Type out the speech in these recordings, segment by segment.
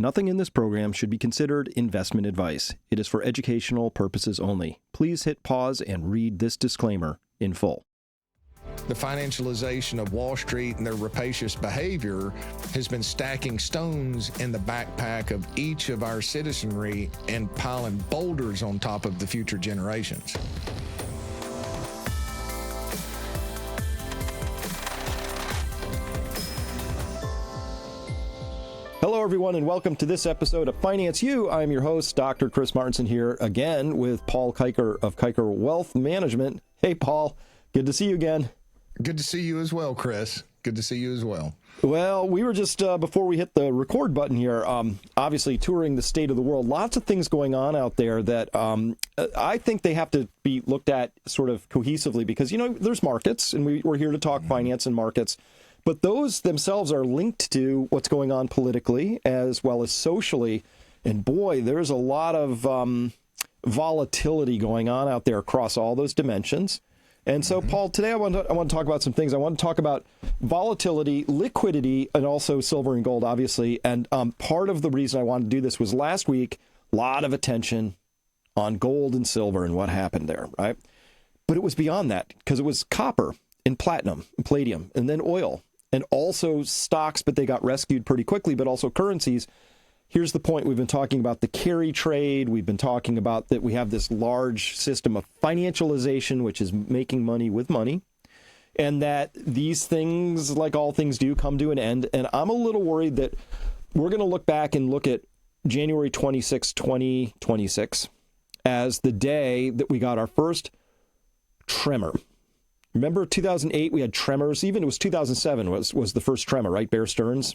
Nothing in this program should be considered investment advice. It is for educational purposes only. Please hit pause and read this disclaimer in full. The financialization of Wall Street and their rapacious behavior has been stacking stones in the backpack of each of our citizenry and piling boulders on top of the future generations. Hello, everyone, and welcome to this episode of Finance U. I'm your host, Dr. Chris Martinson, here again with Paul Kiker of Kiker Wealth Management. Hey, Paul, good to see you again. Good to see you as well, Chris. Good to see you as well. Well, we were just, before we hit the record button here, obviously touring the state of the world. Lots of things going on out there that I think they have to be looked at sort of cohesively because, you know, there's markets, and we're here to talk finance and markets. But those themselves are linked to what's going on politically as well as socially. And boy, there's a lot of volatility going on out there across all those dimensions. And so, Paul, today I want to talk about some things. I want to talk about volatility, liquidity, and also silver and gold, obviously. And part of the reason I wanted to do this was last week, a lot of attention on gold and silver and what happened there, right? But it was beyond that because it was copper and platinum and palladium and then oil and also stocks, but they got rescued pretty quickly, but also currencies. Here's the point. We've been talking about the carry trade. We've been talking about that we have this large system of financialization, which is making money with money, and that these things, like all things do, come to an end. And I'm a little worried that we're going to look back and look at January 26, 2026 as the day that we got our first tremor. Remember 2008, we had tremors. Even it was 2007 was the first tremor, right? Bear Stearns.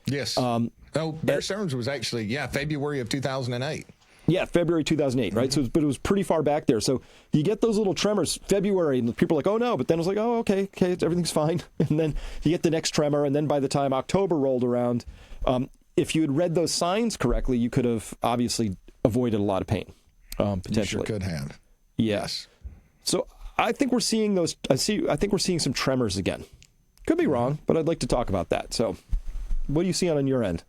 Yes. Bear Stearns was actually, February of 2008. Yeah, February 2008, right? So, but it was pretty far back there. So you get those little tremors February, and people are like, oh no, but then it was like, oh, okay, everything's fine. And then you get the next tremor, and then by the time October rolled around, if you had read those signs correctly, you could have obviously avoided a lot of pain, potentially. You sure could have. Yes. So I think we're seeing those. I think we're seeing some tremors again. Could be wrong, but I'd like to talk about that. So, what do you see on your end?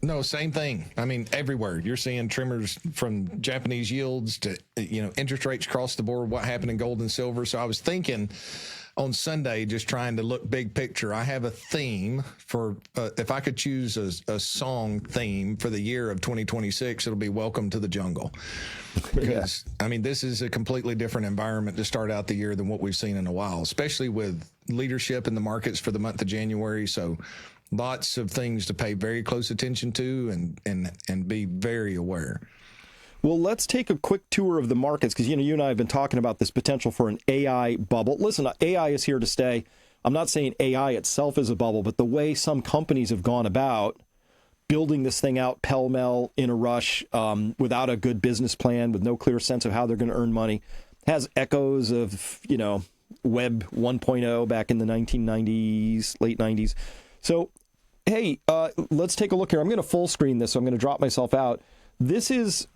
No, same thing. I mean, everywhere you're seeing tremors from Japanese yields to interest rates across the board. What happened in gold and silver? So I was thinking on Sunday, just trying to look big picture. I have a theme for if I could choose a song theme for the year of 2026, it'll be "Welcome to the Jungle." Because I mean, this is a completely different environment to start out the year than what we've seen in a while, especially with leadership in the markets for the month of January. So lots of things to pay very close attention to and be very aware. Well, let's take a quick tour of the markets because, you and I have been talking about this potential for an AI bubble. Listen, AI is here to stay. I'm not saying AI itself is a bubble, but the way some companies have gone about building this thing out pell-mell in a rush without a good business plan, with no clear sense of how they're going to earn money, has echoes of, Web 1.0 back in the 1990s, late 90s. So, hey, let's take a look here. I'm going to full screen this, so I'm going to drop myself out. This is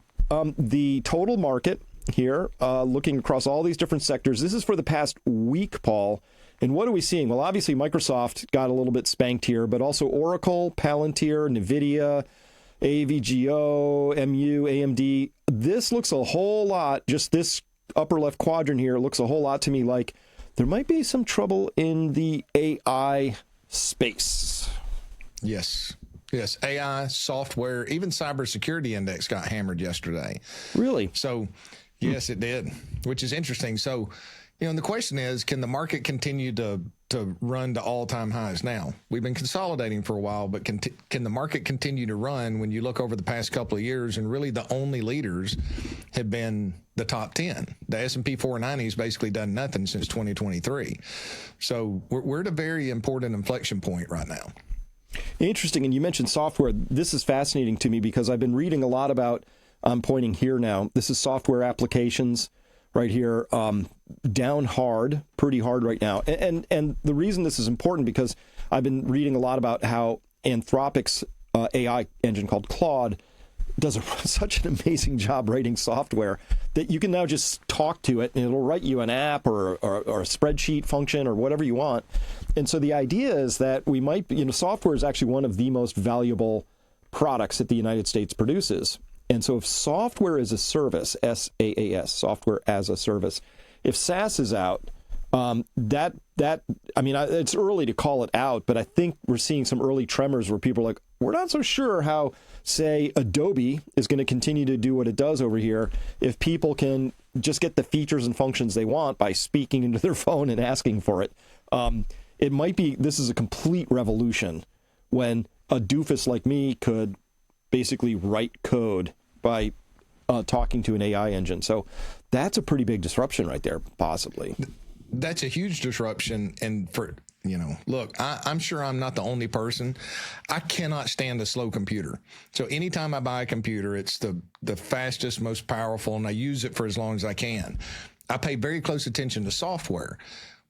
the total market here, looking across all these different sectors. This is for the past week, Paul. And what are we seeing? Well, obviously, Microsoft got a little bit spanked here, but also Oracle, Palantir, NVIDIA, AVGO, MU, AMD. This looks a whole lot, just this upper left quadrant here, looks a whole lot to me like there might be some trouble in the AI space. Yes, AI, software, even cybersecurity index got hammered yesterday. Really? So, yes, it did, which is interesting. So, the question is, can the market continue to run to all-time highs now? We've been consolidating for a while, but can the market continue to run when you look over the past couple of years, and really the only leaders have been the top 10. The S&P 490 has basically done nothing since 2023. So we're at a very important inflection point right now. Interesting. And you mentioned software. This is fascinating to me because I've been reading a lot about, I'm pointing here now, this is software applications right here, down hard, pretty hard right now. And the reason this is important because I've been reading a lot about how Anthropic's AI engine called Claude does such an amazing job writing software that you can now just talk to it and it'll write you an app or a spreadsheet function or whatever you want. And so the idea is that we might, software is actually one of the most valuable products that the United States produces. And so if software as a service, SaaS, software as a service, if SaaS is out, it's early to call it out, but I think we're seeing some early tremors where people are like, we're not so sure how, say, Adobe is going to continue to do what it does over here if people can just get the features and functions they want by speaking into their phone and asking for it. It might be, this is a complete revolution when a doofus like me could basically write code by talking to an AI engine. So that's a pretty big disruption right there, possibly. That's a huge disruption. And look, I'm sure I'm not the only person. I cannot stand a slow computer. So anytime I buy a computer, it's the fastest, most powerful, and I use it for as long as I can. I pay very close attention to software.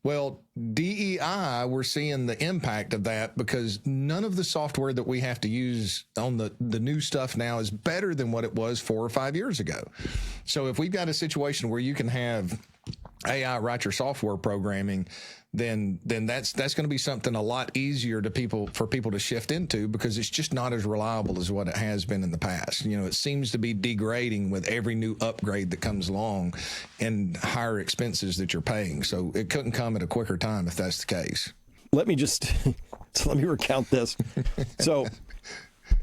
Well, DEI, we're seeing the impact of that because none of the software that we have to use on the new stuff now is better than what it was 4 or 5 years ago. So if we've got a situation where you can have AI write your software programming, then that's going to be something a lot easier for people to shift into because it's just not as reliable as what it has been in the past. It seems to be degrading with every new upgrade that comes along and higher expenses that you're paying. So it couldn't come at a quicker time if that's the case. Let me recount this.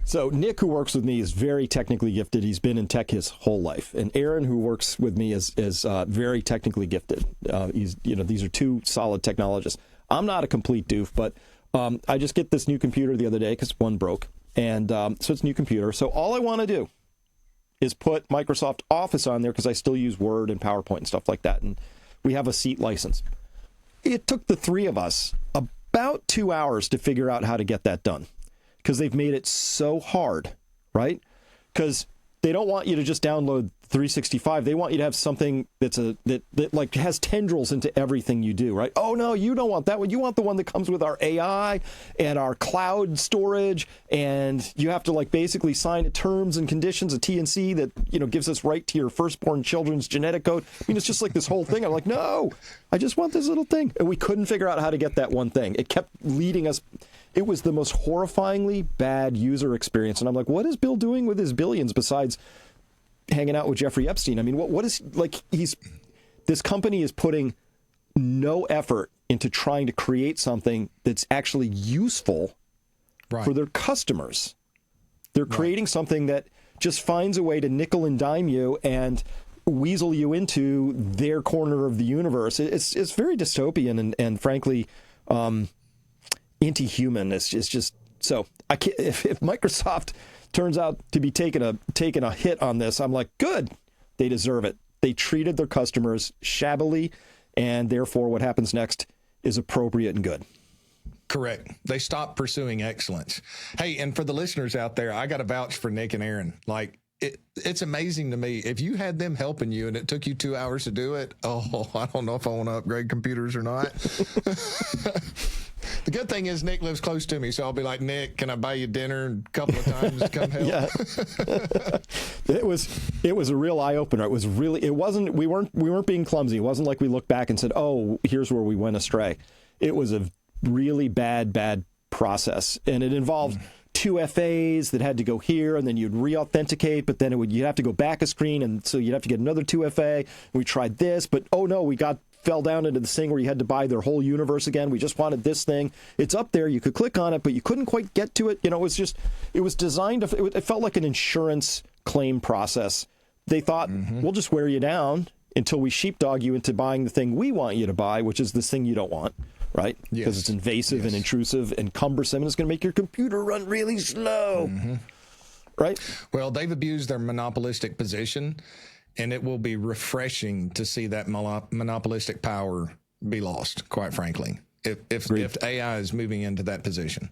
So Nick, who works with me, is very technically gifted. He's been in tech his whole life. And Aaron, who works with me, is very technically gifted. These are two solid technologists. I'm not a complete doof, but I just get this new computer the other day because one broke. And so it's a new computer. So all I want to do is put Microsoft Office on there because I still use Word and PowerPoint and stuff like that. And we have a seat license. It took the three of us about 2 hours to figure out how to get that done. Because they've made it so hard, right? Because they don't want you to just download 365. They want you to have something that like has tendrils into everything you do, right? Oh no, you don't want that one. You want the one that comes with our AI and our cloud storage, and you have to like basically sign terms and conditions, a T&C that gives us right to your firstborn children's genetic code. I mean, it's just like this whole thing. I'm like, no, I just want this little thing, and we couldn't figure out how to get that one thing. It kept leading us. It was the most horrifyingly bad user experience. And I'm like, what is Bill doing with his billions besides hanging out with Jeffrey Epstein? I mean, what is like this company is putting no effort into trying to create something that's actually useful for their customers. They're creating something that just finds a way to nickel and dime you and weasel you into their corner of the universe. It's very dystopian and frankly, anti-human. It's just so I can't, if Microsoft turns out to be taking a hit on this, I'm like, good, they deserve it. They treated their customers shabbily, and therefore what happens next is appropriate and good. Correct. They stopped pursuing excellence. Hey, and for the listeners out there, I got to vouch for Nick and Aaron. Like, it's amazing to me. If you had them helping you and it took you 2 hours to do it, I don't know if I want to upgrade computers or not. The good thing is Nick lives close to me, so I'll be like, Nick, can I buy you dinner a couple of times to come help? Yeah. It was a real eye opener. We weren't being clumsy. It wasn't like we looked back and said, oh, here's where we went astray. It was a really bad process, and it involved 2 FAs that had to go here, and then you'd re-authenticate, but then you'd have to go back a screen, and so you'd have to get another 2FA. We tried this, but oh no, we fell down into this thing where you had to buy their whole universe again. We just wanted this thing. It's up there. You could click on it, but you couldn't quite get to it. It was designed it felt like an insurance claim process. They thought, we'll just wear you down until we sheepdog you into buying the thing we want you to buy, which is this thing you don't want, right? Because it's invasive and intrusive and cumbersome, and it's going to make your computer run really slow, right? Well, they've abused their monopolistic position, and it will be refreshing to see that monopolistic power be lost, quite frankly, if AI is moving into that position.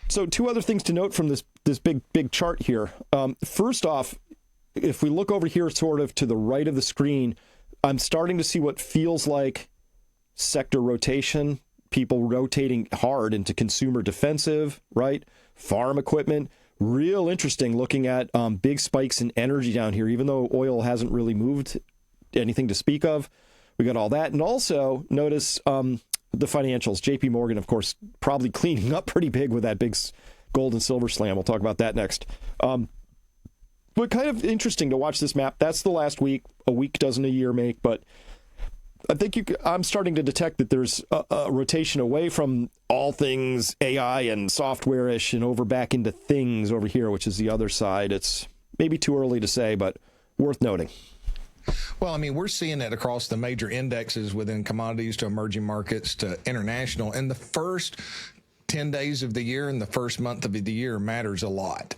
So 2 other things to note from this big chart here. First off, if we look over here sort of to the right of the screen, I'm starting to see what feels like sector rotation, people rotating hard into consumer defensive, right? Farm equipment. Real interesting looking at big spikes in energy down here, even though oil hasn't really moved anything to speak of. We got all that. And also notice the financials. JP Morgan, of course, probably cleaning up pretty big with that big gold and silver slam. We'll talk about that next. But kind of interesting to watch this map. That's the last week. A week doesn't a year make, but I think I'm starting to detect that there's a rotation away from all things AI and software-ish and over back into things over here, which is the other side. It's maybe too early to say, but worth noting. Well, I mean, we're seeing it across the major indexes within commodities to emerging markets to international. And the first 10 days of the year and the first month of the year matters a lot,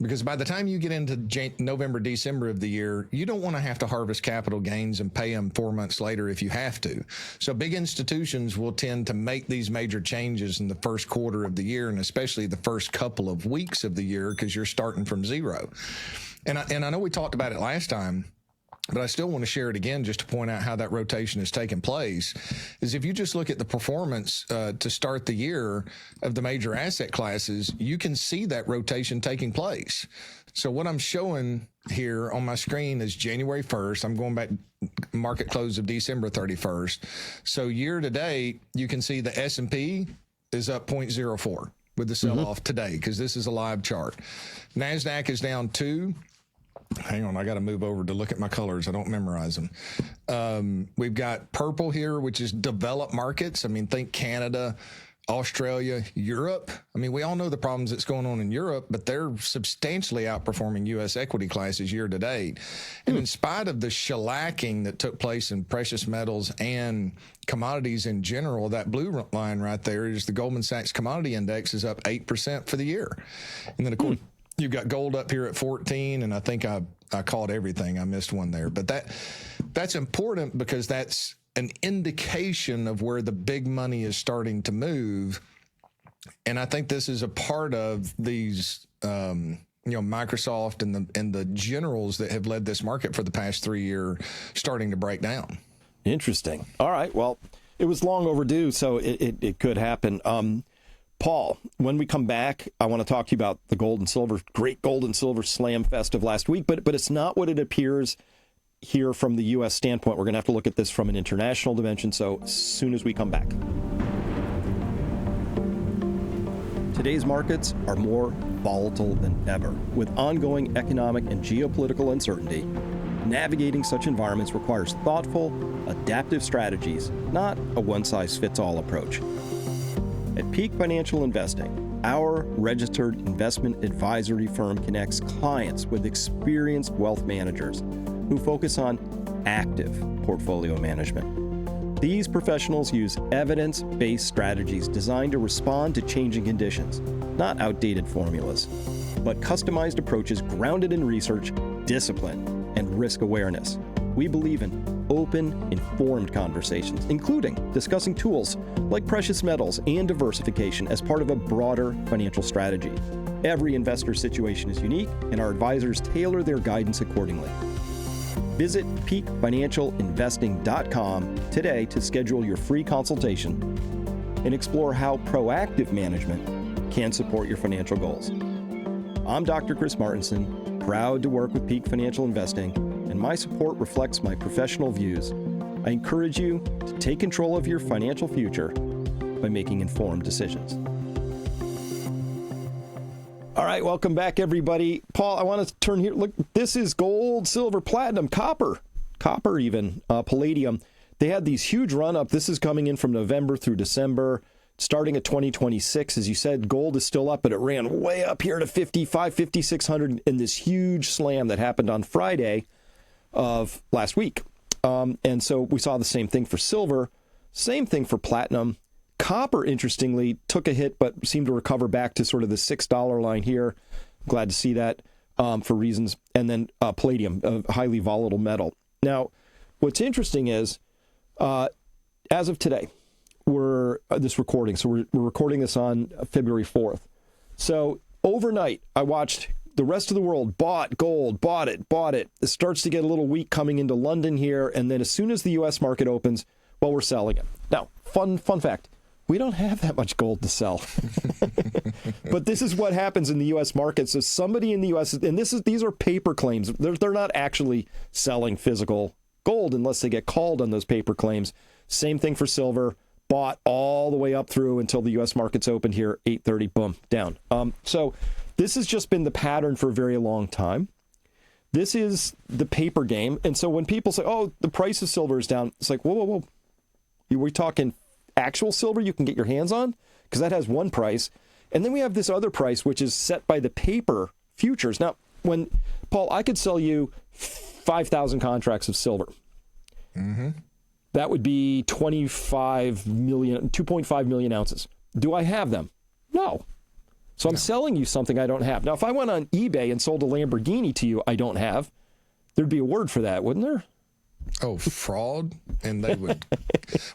because by the time you get into November, December of the year, you don't want to have to harvest capital gains and pay them 4 months later if you have to. So big institutions will tend to make these major changes in the first quarter of the year, and especially the first couple of weeks of the year, because you're starting from zero. And I know we talked about it last time, but I still want to share it again just to point out how that rotation has taken place, is if you just look at the performance to start the year of the major asset classes, you can see that rotation taking place. So what I'm showing here on my screen is January 1st. I'm going back market close of December 31st. So year to date, you can see the S&P is up 0.04 with the sell-off today, because this is a live chart. NASDAQ is down 2. Hang on, I got to move over to look at my colors. I don't memorize them. We've got purple here, which is developed markets. I mean, think Canada, Australia, Europe. I mean, we all know the problems that's going on in Europe, but they're substantially outperforming U.S. equity classes year to date. And in spite of the shellacking that took place in precious metals and commodities in general, that blue line right there is the Goldman Sachs Commodity Index is up 8% for the year. And then, of course, you've got gold up here at 14, and I think I caught everything. I missed one there. But that's important, because that's an indication of where the big money is starting to move. And I think this is a part of these, Microsoft and the generals that have led this market for the past 3 years starting to break down. Interesting. All right. Well, it was long overdue, so it could happen. Paul, when we come back, I want to talk to you about the great gold and silver slam fest of last week, but it's not what it appears here from the U.S. standpoint. We're going to have to look at this from an international dimension, so as soon as we come back. Today's markets are more volatile than ever. With ongoing economic and geopolitical uncertainty, navigating such environments requires thoughtful, adaptive strategies, not a one-size-fits-all approach. At Peak Financial Investing, our registered investment advisory firm connects clients with experienced wealth managers who focus on active portfolio management. These professionals use evidence-based strategies designed to respond to changing conditions, not outdated formulas, but customized approaches grounded in research, discipline, and risk awareness. We believe in open, informed conversations, including discussing tools like precious metals and diversification as part of a broader financial strategy. Every investor situation is unique, and our advisors tailor their guidance accordingly. Visit peakfinancialinvesting.com today to schedule your free consultation and explore how proactive management can support your financial goals. I'm Dr. Chris Martenson, proud to work with Peak Financial Investing, and my support reflects my professional views. I encourage you to take control of your financial future by making informed decisions. All right, welcome back, everybody. Paul, I want to turn here. Look, this is gold, silver, platinum, copper even, palladium. They had these huge run-up. This is coming in from November through December, starting at 2026. As you said, gold is still up, but it ran way up here to 5,600 in this huge slam that happened on Friday of last week. And so we saw the same thing for silver, same thing for platinum. Copper, interestingly, took a hit, but seemed to recover back to sort of the $6 line here. Glad to see that for reasons. And then palladium, a highly volatile metal. Now, what's interesting is, as of today, we're recording this on February 4th. So overnight, I watched the rest of the world bought gold, bought it. It starts to get a little weak coming into London here. And then as soon as the U.S. market opens, well, we're selling it. Now, fun fact, we don't have that much gold to sell. But this is what happens in the U.S. market. So somebody in the U.S., and these are paper claims. They're not actually selling physical gold unless they get called on those paper claims. Same thing for silver. bought all the way up through until the U.S. markets opened here, 8:30, boom, down. So this has just been the pattern for a very long time. This is the paper game. And so when people say, oh, the price of silver is down, it's like, whoa, whoa, whoa. Are we talking actual silver you can get your hands on? Because that has one price. And then we have this other price, which is set by the paper futures. Now, Paul, I could sell you 5,000 contracts of silver. Mm-hmm. That would be 2.5 million ounces. Do I have them? No. So I'm selling you something I don't have. Now, if I went on eBay and sold a Lamborghini to you I don't have, there'd be a word for that, wouldn't there? Oh, fraud? And they would.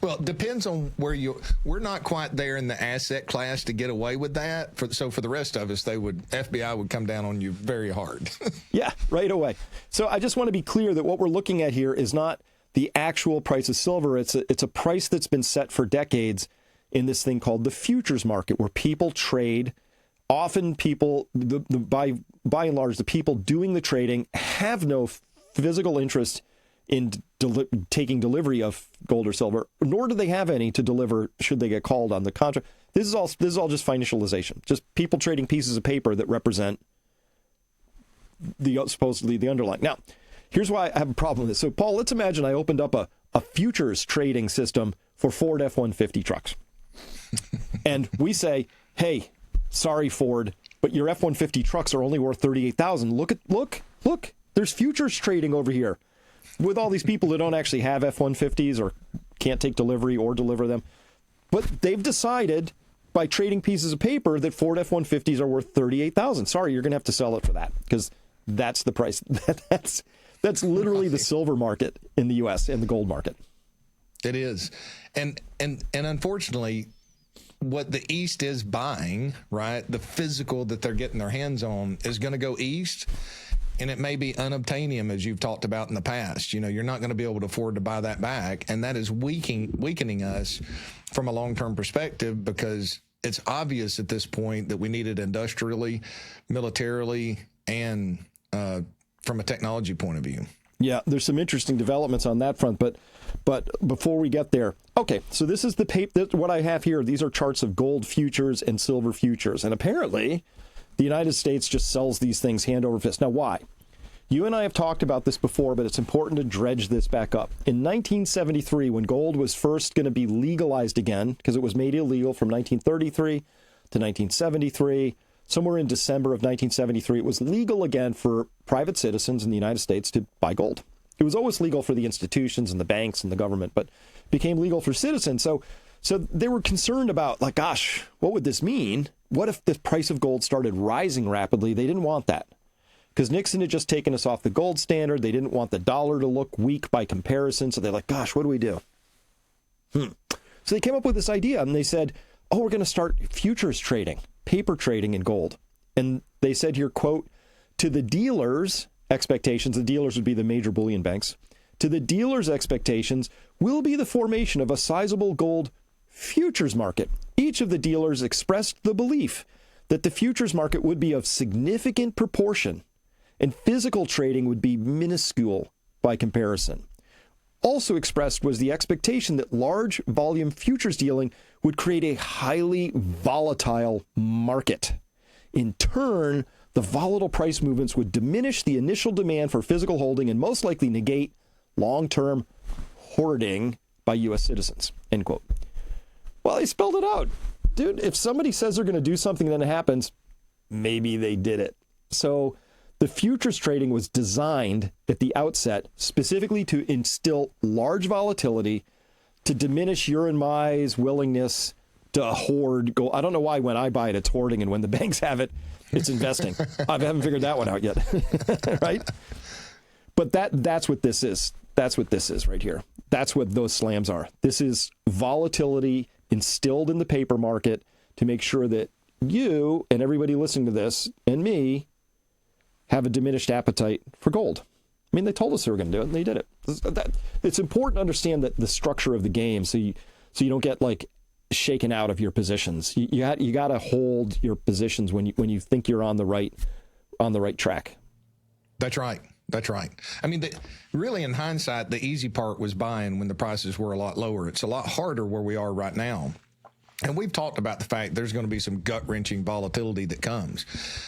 Well, it depends on we're not quite there in the asset class to get away with that. So for the rest of us, FBI would come down on you very hard. Yeah, right away. So I just want to be clear that what we're looking at here is not the actual price of silver. It's a price that's been set for decades in this thing called the futures market, where people trade. Often people, by and large, the people doing the trading have no physical interest in taking delivery of gold or silver, nor do they have any to deliver should they get called on the contract. This is all just financialization, just people trading pieces of paper that represent supposedly the underlying. Now, here's why I have a problem with this. So, Paul, let's imagine I opened up a futures trading system for Ford F-150 trucks, and we say, hey, sorry, Ford, but your F-150 trucks are only worth $38,000. Look, there's futures trading over here with all these people that don't actually have F-150s or can't take delivery or deliver them. But they've decided by trading pieces of paper that Ford F-150s are worth $38,000. Sorry, you're going to have to sell it for that because that's the price. That's literally the silver market in the U.S. and the gold market. It is. And unfortunately, what the East is buying, right, the physical that they're getting their hands on is going to go east, and it may be unobtainium, as you've talked about in the past. You're not going to be able to afford to buy that back, and that is weakening us from a long-term perspective, because it's obvious at this point that we need it industrially, militarily, and from a technology point of view. Yeah, there's some interesting developments on that front, but before we get there, okay, so this is what I have here. These are charts of gold futures and silver futures, and apparently the United States just sells these things hand over fist. Now, why? You and I have talked about this before, but it's important to dredge this back up. In 1973, when gold was first going to be legalized again, because it was made illegal from 1933 to 1973, somewhere in December of 1973, it was legal again for private citizens in the United States to buy gold. It was always legal for the institutions and the banks and the government, but became legal for citizens. So they were concerned about, like, gosh, what would this mean? What if the price of gold started rising rapidly? They didn't want that because Nixon had just taken us off the gold standard. They didn't want the dollar to look weak by comparison. So they're like, gosh, what do we do? So they came up with this idea and they said, oh, we're going to start futures trading, paper trading in gold. And they said here, quote, to the dealers' expectations, the dealers would be the major bullion banks, to the dealers' expectations will be the formation of a sizable gold futures market. Each of the dealers expressed the belief that the futures market would be of significant proportion and physical trading would be minuscule by comparison. Also expressed was the expectation that large volume futures dealing would create a highly volatile market. In turn, the volatile price movements would diminish the initial demand for physical holding and most likely negate long-term hoarding by U.S. citizens, end quote. Well, they spelled it out. Dude, if somebody says they're going to do something, then it happens, maybe they did it. So the futures trading was designed at the outset specifically to instill large volatility, to diminish your and my's willingness to hoard gold. I don't know why when I buy it, it's hoarding, and when the banks have it, it's investing. I haven't figured that one out yet, right? But that's what this is. That's what this is right here. That's what those slams are. This is volatility instilled in the paper market to make sure that you and everybody listening to this and me have a diminished appetite for gold. I mean, they told us they were going to do it, and they did it. It's important to understand that the structure of the game, so you don't get like shaken out of your positions. You got to hold your positions when you think you're on the right track. That's right. That's right. I mean, really, in hindsight, the easy part was buying when the prices were a lot lower. It's a lot harder where we are right now. And we've talked about the fact there's going to be some gut-wrenching volatility that comes.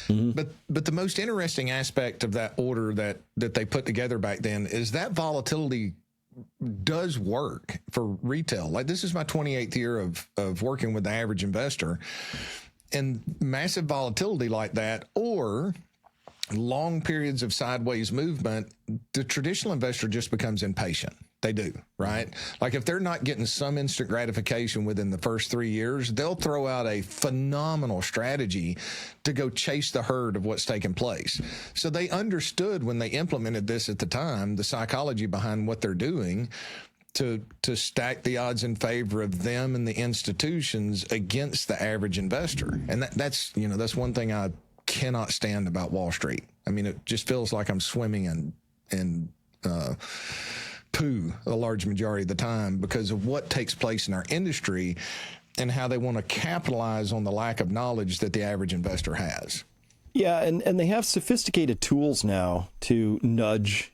But the most interesting aspect of that order that they put together back then is that volatility does work for retail. Like, this is my 28th year of working with the average investor. And massive volatility like that, or long periods of sideways movement, the traditional investor just becomes impatient. They do, right? Like, if they're not getting some instant gratification within the first 3 years, they'll throw out a phenomenal strategy to go chase the herd of what's taking place. So they understood when they implemented this at the time, the psychology behind what they're doing, to stack the odds in favor of them and the institutions against the average investor. And that's one thing I cannot stand about Wall Street. I mean, it just feels like I'm swimming in poo a large majority of the time because of what takes place in our industry and how they want to capitalize on the lack of knowledge that the average investor has. Yeah, and they have sophisticated tools now to nudge,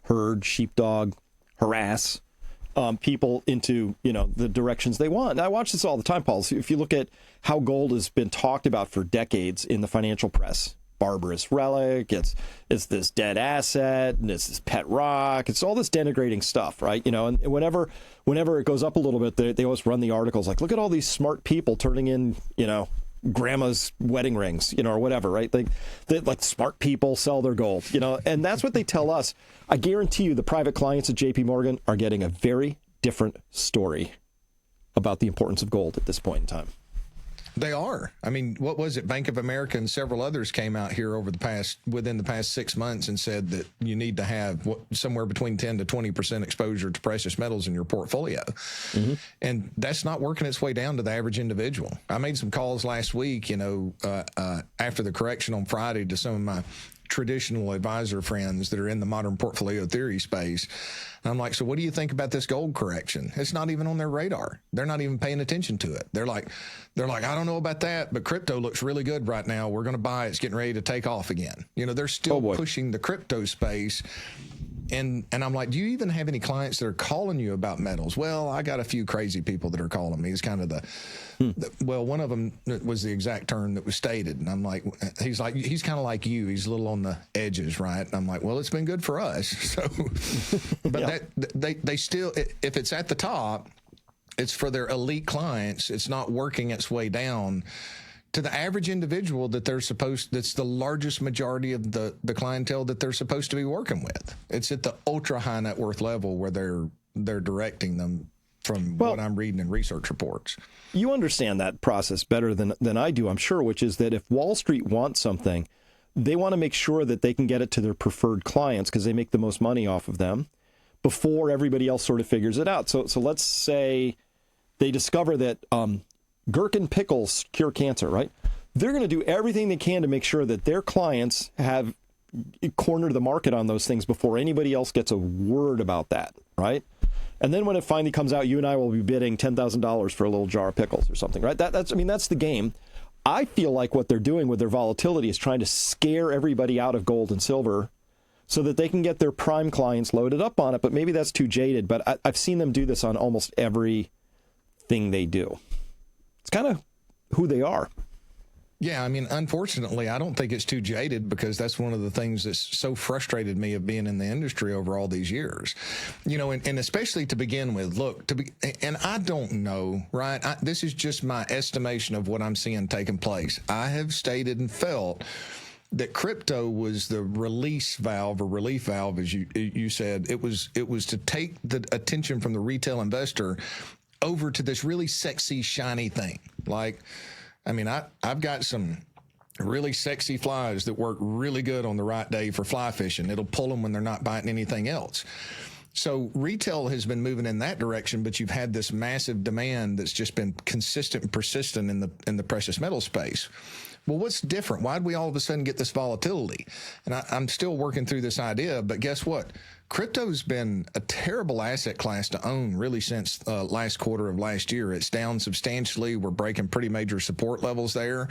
herd, sheepdog, harass people into, the directions they want. And I watch this all the time, Paul. So if you look at how gold has been talked about for decades in the financial press, barbarous relic, it's this dead asset, and it's this pet rock, it's all this denigrating stuff, right? And whenever it goes up a little bit, they always run the articles like, look at all these smart people turning in, grandma's wedding rings, or whatever, right? Like smart people sell their gold, and that's what they tell us. I guarantee you the private clients at JP Morgan are getting a very different story about the importance of gold at this point in time. They are. I mean, what was it? Bank of America and several others came out here within the past 6 months and said that you need to have somewhere between 10 to 20% exposure to precious metals in your portfolio. Mm-hmm. And that's not working its way down to the average individual. I made some calls last week, after the correction on Friday to some of my traditional advisor friends that are in the modern portfolio theory space. And I'm like, so what do you think about this gold correction? It's not even on their radar. They're not even paying attention to it. They're like, I don't know about that, but crypto looks really good right now. We're going to buy it. It's getting ready to take off again. They're still pushing the crypto space. And I'm like, do you even have any clients that are calling you about metals? Well, I got a few crazy people that are calling me. It's kind of one of them was the exact term that was stated. And I'm like, he's kind of like you. He's a little on the edges, right? And I'm like, well, it's been good for us. So, but they still, if it's at the top, it's for their elite clients. It's not working its way down to the average individual that's the largest majority of the clientele that they're supposed to be working with. It's at the ultra high net worth level where they're directing them from what I'm reading in research reports. You understand that process better than I do, I'm sure, which is that if Wall Street wants something, they want to make sure that they can get it to their preferred clients because they make the most money off of them before everybody else sort of figures it out. So let's say they discover that gherkin pickles cure cancer, right? They're going to do everything they can to make sure that their clients have cornered the market on those things before anybody else gets a word about that, right? And then when it finally comes out, you and I will be bidding $10,000 for a little jar of pickles or something, right? That's the game. I feel like what they're doing with their volatility is trying to scare everybody out of gold and silver so that they can get their prime clients loaded up on it. But maybe that's too jaded. But I've seen them do this on almost everything they do. It's kind of who they are. Yeah, I mean, unfortunately, I don't think it's too jaded because that's one of the things that's so frustrated me of being in the industry over all these years. And especially to begin with, and I don't know, right? This is just my estimation of what I'm seeing taking place. I have stated and felt that crypto was the release valve or relief valve, as you said. It was to take the attention from the retail investor over to this really sexy, shiny thing. I've got some really sexy flies that work really good on the right day for fly fishing. It'll pull them when they're not biting anything else. So retail has been moving in that direction, but you've had this massive demand that's just been consistent and persistent in the precious metal space. Well, what's different? Why did we all of a sudden get this volatility? And I'm still working through this idea, but guess what? Crypto's been a terrible asset class to own really since last quarter of last year. It's down substantially. We're breaking pretty major support levels there.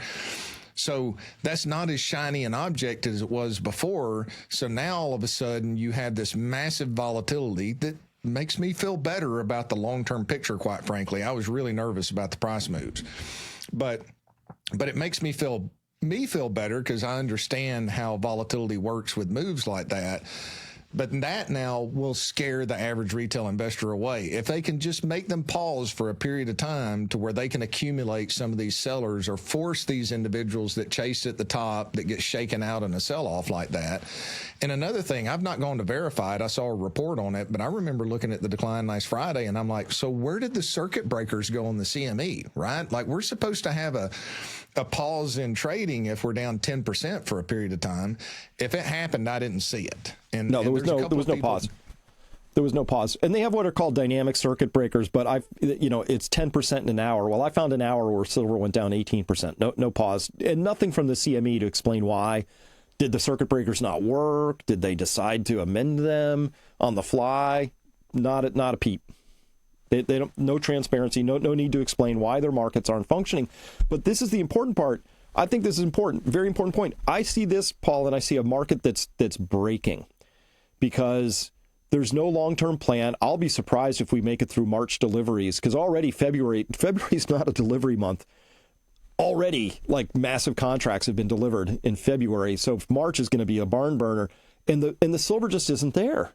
So that's not as shiny an object as it was before. So now all of a sudden you have this massive volatility that makes me feel better about the long-term picture, quite frankly. I was really nervous about the price moves. But it makes me feel better because I understand how volatility works with moves like that. But that now will scare the average retail investor away. If they can just make them pause for a period of time to where they can accumulate some of these sellers or force these individuals that chase at the top that get shaken out in a sell-off like that. And another thing, I've not gone to verify it. I saw a report on it, but I remember looking at the decline last Friday, and I'm like, so where did the circuit breakers go on the CME, right? Like, we're supposed to have a pause in trading if we're down 10% for a period of time. If it happened, I didn't see it. And no, there was no pause. There was no pause. And they have what are called dynamic circuit breakers, but it's 10% in an hour. Well, I found an hour where silver went down 18%. No pause. And nothing from the CME to explain why. Did the circuit breakers not work? Did they decide to amend them on the fly? Not a peep. They don't, no transparency, no need to explain why their markets aren't functioning. But this is the important part. I think this is important, very important point. I see this, Paul, and I see a market that's breaking because there's no long-term plan. I'll be surprised if we make it through March deliveries because already February's not a delivery month. Already, like, massive contracts have been delivered in February. So if March is going to be a barn burner, and the silver just isn't there,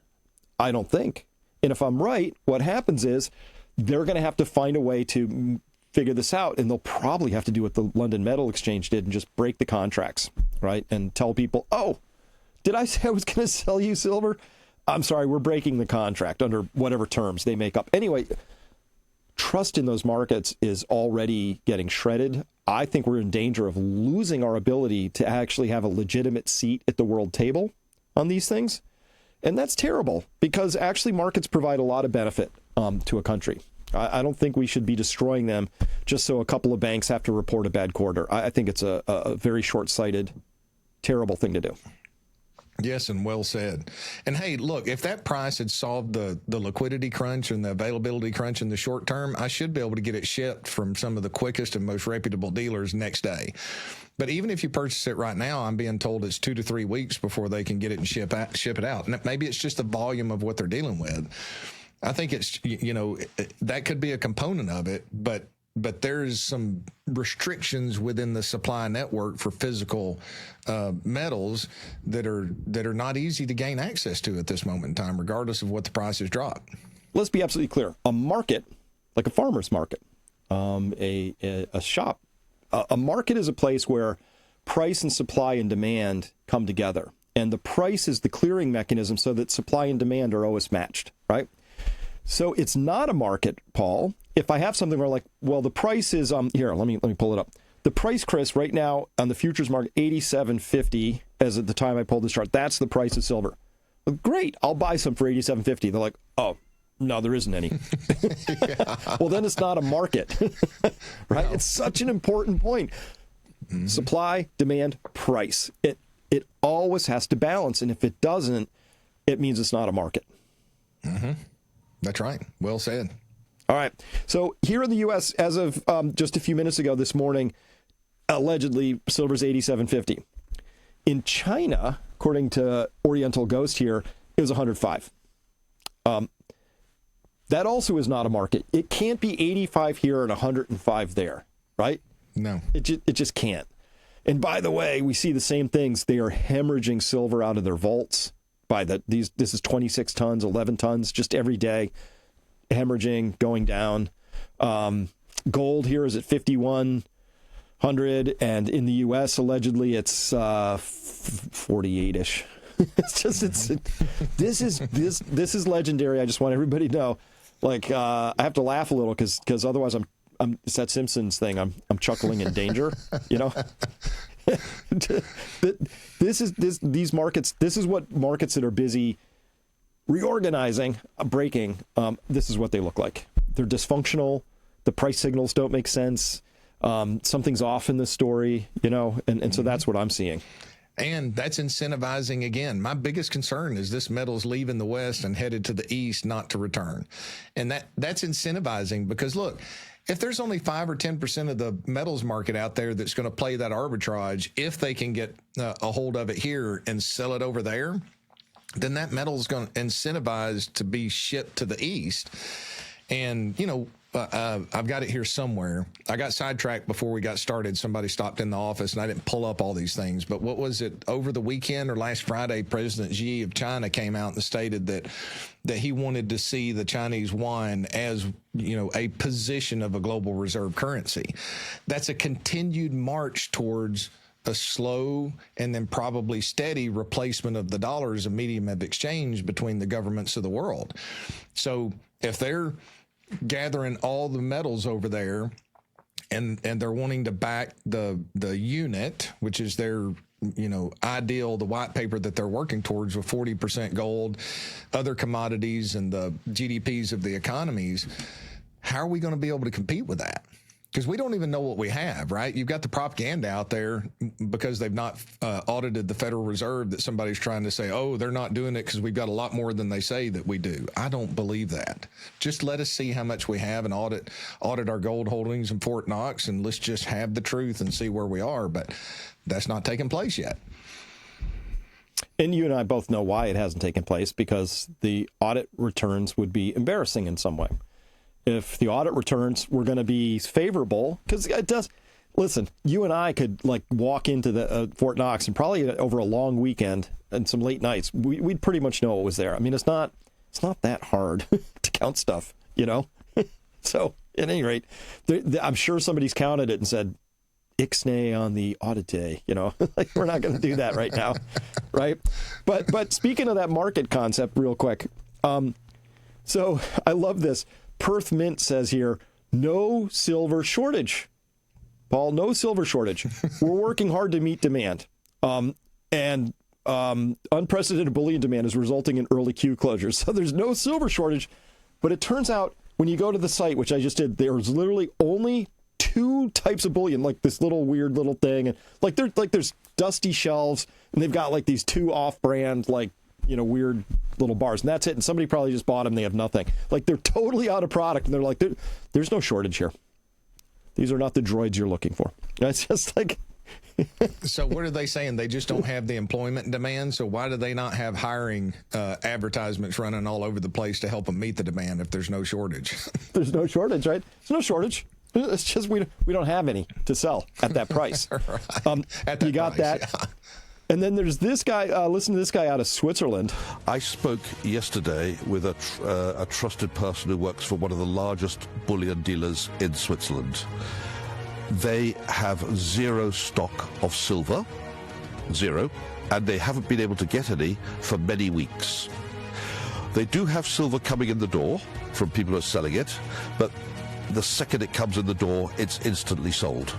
I don't think. And if I'm right, what happens is they're going to have to find a way to figure this out, and they'll probably have to do what the London Metal Exchange did and just break the contracts, right? And tell people, oh, did I say I was going to sell you silver? I'm sorry, we're breaking the contract under whatever terms they make up. Anyway, trust in those markets is already getting shredded. I think we're in danger of losing our ability to actually have a legitimate seat at the world table on these things. And that's terrible because actually markets provide a lot of benefit to a country. I don't think we should be destroying them just so a couple of banks have to report a bad quarter. I think it's a very short-sighted, terrible thing to do. Yes, and well said. And hey, look, if that price had solved the liquidity crunch and the availability crunch in the short term, I should be able to get it shipped from some of the quickest and most reputable dealers next day. But even if you purchase it right now, I'm being told it's 2 to 3 weeks before they can get it and ship it out. And maybe it's just the volume of what they're dealing with. I think it's, that could be a component of it, but there's some restrictions within the supply network for physical metals that are not easy to gain access to at this moment in time, regardless of what the prices drop. Let's be absolutely clear. A market, like a farmer's market, a shop, a market is a place where price and supply and demand come together. And the price is the clearing mechanism so that supply and demand are always matched, right? So it's not a market, Paul. If I have something where like, well, the price is here, let me pull it up. The price, Chris, right now on the futures market, 87.50 as at the time I pulled this chart. That's the price of silver. Well, great, I'll buy some for 87.50. They're like, oh, no, there isn't any. Well, then it's not a market, right? No. It's such an important point. Mm-hmm. Supply, demand, price. It always has to balance, and if it doesn't, it means it's not a market. Mm-hmm. That's right. Well said. All right. So here in the U.S., as of just a few minutes ago this morning, allegedly silver's 87.50. In China, according to Oriental Ghost here, it was 105. That also is not a market. It can't be 85 here and 105 there, right? No. It just can't. And by the way, we see the same things. They are hemorrhaging silver out of their vaults. This is 26 tons, 11 tons, just every day, hemorrhaging, going down. Gold here is at 5,100, and in the U.S. allegedly it's 48ish. This is legendary. I just want everybody to know. Like I have to laugh a little because otherwise it's that Simpsons thing. I'm chuckling in danger. These markets. This is what markets that are busy reorganizing, breaking. This is what they look like. They're dysfunctional. The price signals don't make sense. Something's off in the story, and so that's what I'm seeing. And that's incentivizing again. My biggest concern is this metal's leaving the West and headed to the East, not to return. And that's incentivizing because look, if there's only 5 or 10% of the metals market out there that's going to play that arbitrage, if they can get a hold of it here and sell it over there, then that metal is going to incentivize to be shipped to the east. And, I've got it here somewhere. I got sidetracked before we got started. Somebody stopped in the office, and I didn't pull up all these things. But what was it, over the weekend or last Friday, President Xi of China came out and stated that he wanted to see the Chinese yuan as, a position of a global reserve currency. That's a continued march towards a slow and then probably steady replacement of the dollar as a medium of exchange between the governments of the world. So if they're gathering all the metals over there and they're wanting to back the unit, which is their ideal, the white paper that they're working towards with 40% gold, other commodities, and the GDPs of the economies, how are we going to be able to compete with that? Because we don't even know what we have, right? You've got the propaganda out there because they've not audited the Federal Reserve that somebody's trying to say, oh, they're not doing it because we've got a lot more than they say that we do. I don't believe that. Just let us see how much we have and audit our gold holdings in Fort Knox, and let's just have the truth and see where we are. But that's not taking place yet. And you and I both know why it hasn't taken place, because the audit returns would be embarrassing in some way. If the audit returns were going to be favorable, because it does. Listen, you and I could walk into the Fort Knox, and probably over a long weekend and some late nights, we'd pretty much know what was there. I mean, it's not that hard to count stuff, So at any rate, I'm sure somebody's counted it and said, Ixnay on the audit day, we're not going to do that right now, right? But speaking of that market concept, real quick, so I love this. Perth Mint says here, no silver shortage. Paul, no silver shortage. We're working hard to meet demand. And unprecedented bullion demand is resulting in early queue closures. So there's no silver shortage. But it turns out when you go to the site, which I just did, there's literally only 2 types of bullion, like this little weird little thing. And there's dusty shelves, and they've got these 2 off-brand, weird little bars, and that's it. And somebody probably just bought them. They have nothing. They're totally out of product, and they're like, there's no shortage here. These are not the droids you're looking for. It's just So what are they saying? They just don't have the employment demand. So why do they not have hiring advertisements running all over the place to help them meet the demand if there's no shortage? There's no shortage, right? There's no shortage. It's just we don't have any to sell at that price. Right. At that you got price, that. Yeah. And then there's this guy. Listen to this guy out of Switzerland. I spoke yesterday with a trusted person who works for one of the largest bullion dealers in Switzerland. They have 0 stock of silver, 0, and they haven't been able to get any for many weeks. They do have silver coming in the door from people who are selling it, but the second it comes in the door, it's instantly sold.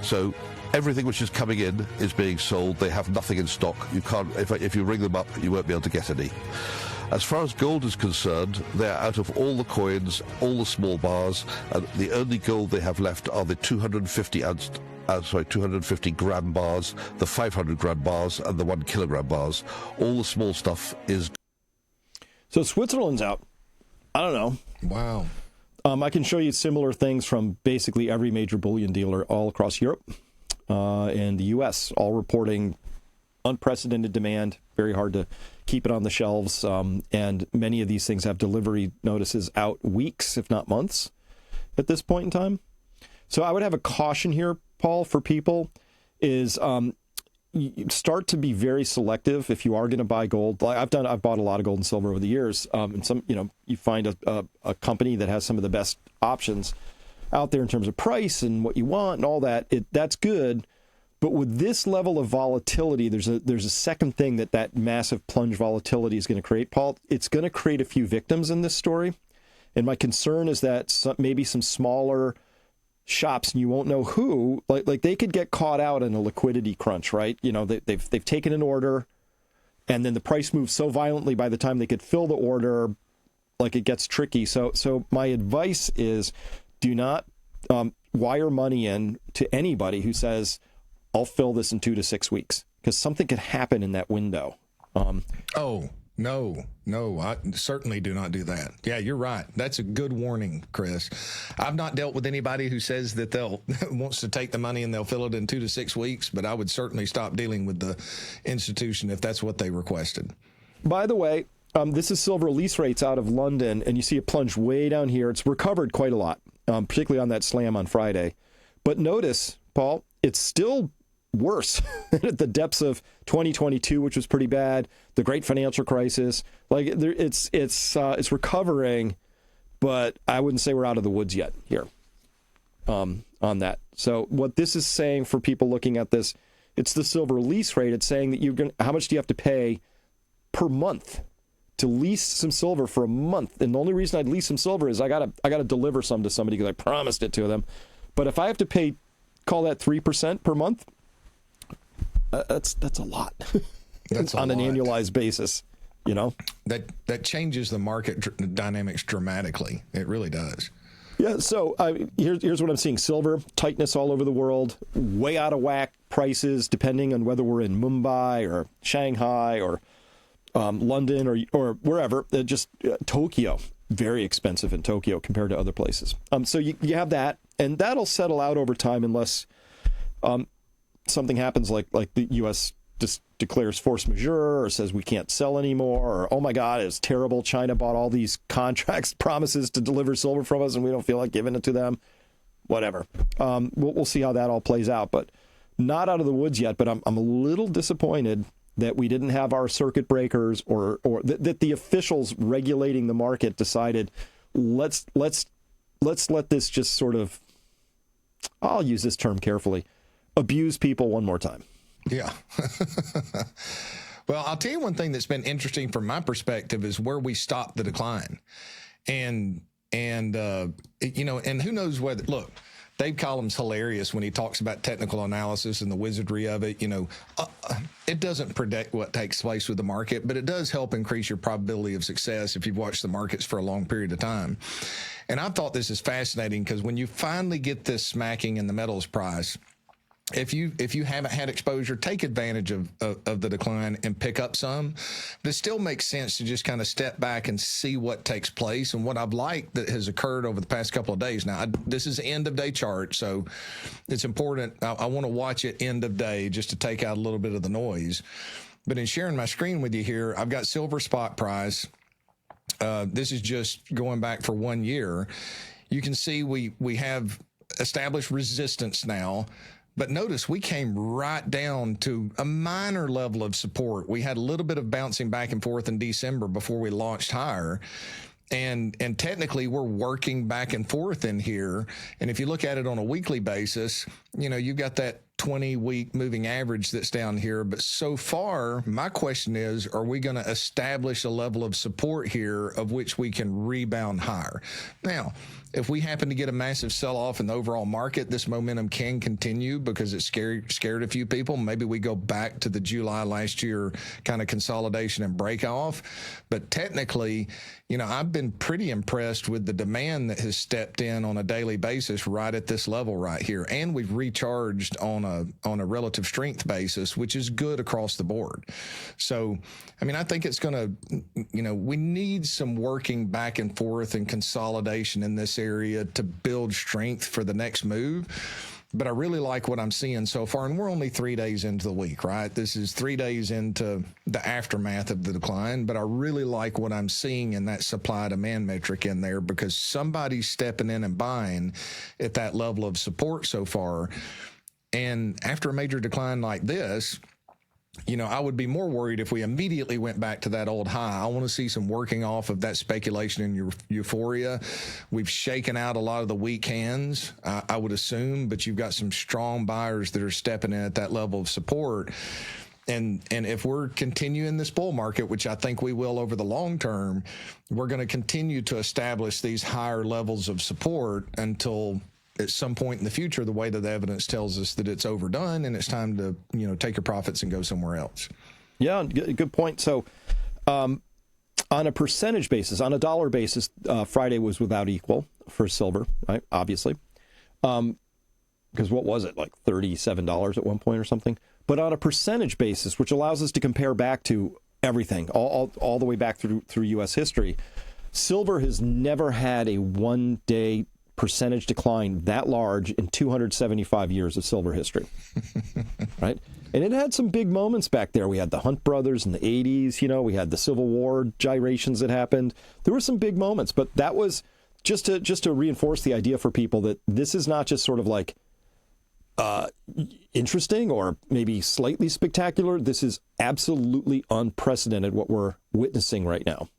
So everything which is coming in is being sold. They have nothing in stock. You can't, if you ring them up, you won't be able to get any. As far as gold is concerned, they're out of all the coins, all the small bars, and the only gold they have left are the 250 gram bars, the 500 gram bars, and the 1 kilogram bars. All the small stuff is. So Switzerland's out. I don't know. Wow. I can show you similar things from basically every major bullion dealer all across Europe and the U.S., all reporting unprecedented demand, very hard to keep it on the shelves, and many of these things have delivery notices out weeks, if not months, at this point in time. So I would have a caution here, Paul, for people is you start to be very selective if you are going to buy gold. Like I've bought a lot of gold and silver over the years, and some, you find a company that has some of the best options out there in terms of price and what you want and all that. That's good. But with this level of volatility, there's a second thing that massive plunge volatility is going to create, Paul. It's going to create a few victims in this story. And my concern is that maybe some smaller shops, and you won't know who, like they could get caught out in a liquidity crunch, right? They've taken an order, and then the price moves so violently by the time they could fill the order, it gets tricky. So my advice is do not wire money in to anybody who says, I'll fill this in 2 to 6 weeks, because something could happen in that window. No, I certainly do not do that. Yeah, you're right. That's a good warning, Chris. I've not dealt with anybody who says that they'll wants to take the money and they'll fill it in 2 to 6 weeks, but I would certainly stop dealing with the institution if that's what they requested. By the way, this is silver lease rates out of London, and you see it plunge way down here. It's recovered quite a lot, particularly on that slam on Friday. But notice, Paul, it's still worse at the depths of 2022, which was pretty bad. The great financial crisis, like it's recovering, but I wouldn't say we're out of the woods yet here on that. So what this is saying for people looking at this, it's the silver lease rate. It's saying that how much do you have to pay per month to lease some silver for a month? And the only reason I'd lease some silver is I gotta deliver some to somebody because I promised it to them. But if I have to pay, call that 3% per month, that's a lot. That's on an annualized basis, you know. That changes the market dynamics dramatically. It really does. Yeah. So here's what I'm seeing: silver tightness all over the world, way out of whack prices, depending on whether we're in Mumbai or Shanghai or London or wherever. Tokyo, very expensive in Tokyo compared to other places. So you have that, and that'll settle out over time unless something happens like the U.S. just declares force majeure or says we can't sell anymore, or, oh my God, it's terrible. China bought all these contracts, promises to deliver silver from us, and we don't feel like giving it to them. Whatever. We'll see how that all plays out, but not out of the woods yet. But I'm a little disappointed that we didn't have our circuit breakers or that the officials regulating the market decided let's let this just sort of, I'll use this term carefully, abuse people one more time. Yeah. Well, I'll tell you one thing that's been interesting from my perspective is where we stopped the decline. And who knows whether, look, Dave Collins hilarious when he talks about technical analysis and the wizardry of it. It doesn't predict what takes place with the market, but it does help increase your probability of success if you've watched the markets for a long period of time. And I thought this is fascinating because when you finally get this smacking in the metals price, if you haven't had exposure, take advantage of the decline and pick up some. But it still makes sense to just kind of step back and see what takes place. And what I've liked that has occurred over the past couple of days. Now, this is end of day chart, so it's important. I want to watch it end of day just to take out a little bit of the noise. But in sharing my screen with you here, I've got silver spot price. This is just going back for 1 year. You can see we have established resistance now. But notice we came right down to a minor level of support. We had a little bit of bouncing back and forth in December before we launched higher. And technically we're working back and forth in here. And if you look at it on a weekly basis, you've got that 20-week moving average that's down here. But so far, my question is, are we going to establish a level of support here of which we can rebound higher? Now, if we happen to get a massive sell-off in the overall market, this momentum can continue because it scared a few people. Maybe we go back to the July last year kind of consolidation and break off. But technically, I've been pretty impressed with the demand that has stepped in on a daily basis right at this level right here. And we've recharged on a relative strength basis, which is good across the board. So, I think it's going to, we need some working back and forth and consolidation in this area to build strength for the next move. But I really like what I'm seeing so far. And we're only 3 days into the week, right? This is 3 days into the aftermath of the decline. But I really like what I'm seeing in that supply demand metric in there because somebody's stepping in and buying at that level of support so far. And after a major decline like this, I would be more worried if we immediately went back to that old high. I want to see some working off of that speculation and euphoria. We've shaken out a lot of the weak hands, I would assume, but you've got some strong buyers that are stepping in at that level of support. And if we're continuing this bull market, which I think we will over the long term, we're going to continue to establish these higher levels of support until at some point in the future, the way that the evidence tells us that it's overdone and it's time to, take your profits and go somewhere else. Yeah, good point. So on a percentage basis, on a dollar basis, Friday was without equal for silver, right? Obviously. Because what was it, like $37 at one point or something? But on a percentage basis, which allows us to compare back to everything, all the way back through U.S. history. Silver has never had a one-day percentage decline that large in 275 years of silver history, right? And it had some big moments back there. We had the Hunt brothers in the 80s, we had the Civil War gyrations that happened. There were some big moments, but that was just to reinforce the idea for people that this is not just sort of like interesting or maybe slightly spectacular. This is absolutely unprecedented what we're witnessing right now.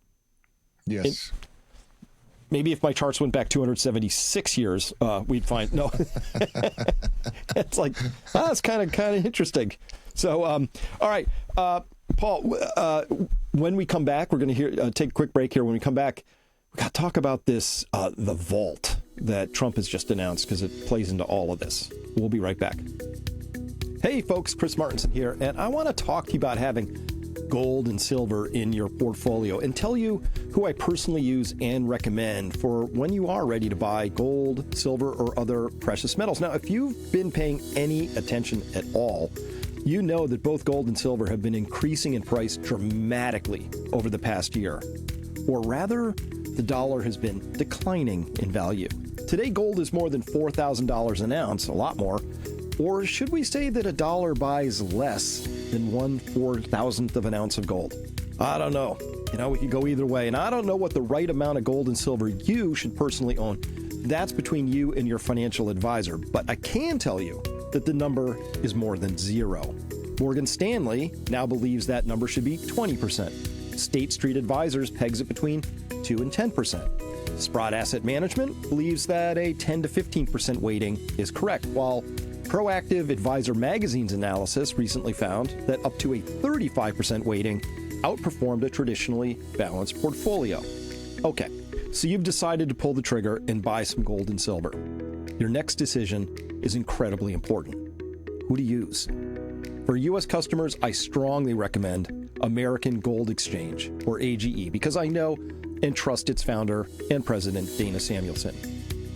Yes. Maybe if my charts went back 276 years, we'd find no. It's like it's kind of interesting. So, all right, Paul. When we come back, we're going to take a quick break here. When we come back, we got to talk about this the vault that Trump has just announced because it plays into all of this. We'll be right back. Hey, folks, Chris Martinson here, and I want to talk to you about having gold and silver in your portfolio and tell you who I personally use and recommend for when you are ready to buy gold, silver, or other precious metals. Now, if you've been paying any attention at all, you know that both gold and silver have been increasing in price dramatically over the past year. Or rather, the dollar has been declining in value. Today, gold is more than $4,000 an ounce, a lot more. Or should we say that a dollar buys less than 1/4,000th of an ounce of gold? I don't know. We could go either way. And I don't know what the right amount of gold and silver you should personally own. That's between you and your financial advisor. But I can tell you that the number is more than zero. Morgan Stanley now believes that number should be 20%. State Street Advisors pegs it between 2 and 10%. Sprott Asset Management believes that a 10 to 15% weighting is correct, while Proactive Advisor Magazine's analysis recently found that up to a 35% weighting outperformed a traditionally balanced portfolio. Okay, so you've decided to pull the trigger and buy some gold and silver. Your next decision is incredibly important. Who to use? For U.S. customers, I strongly recommend American Gold Exchange, or AGE, because I know and trust its founder and president, Dana Samuelson.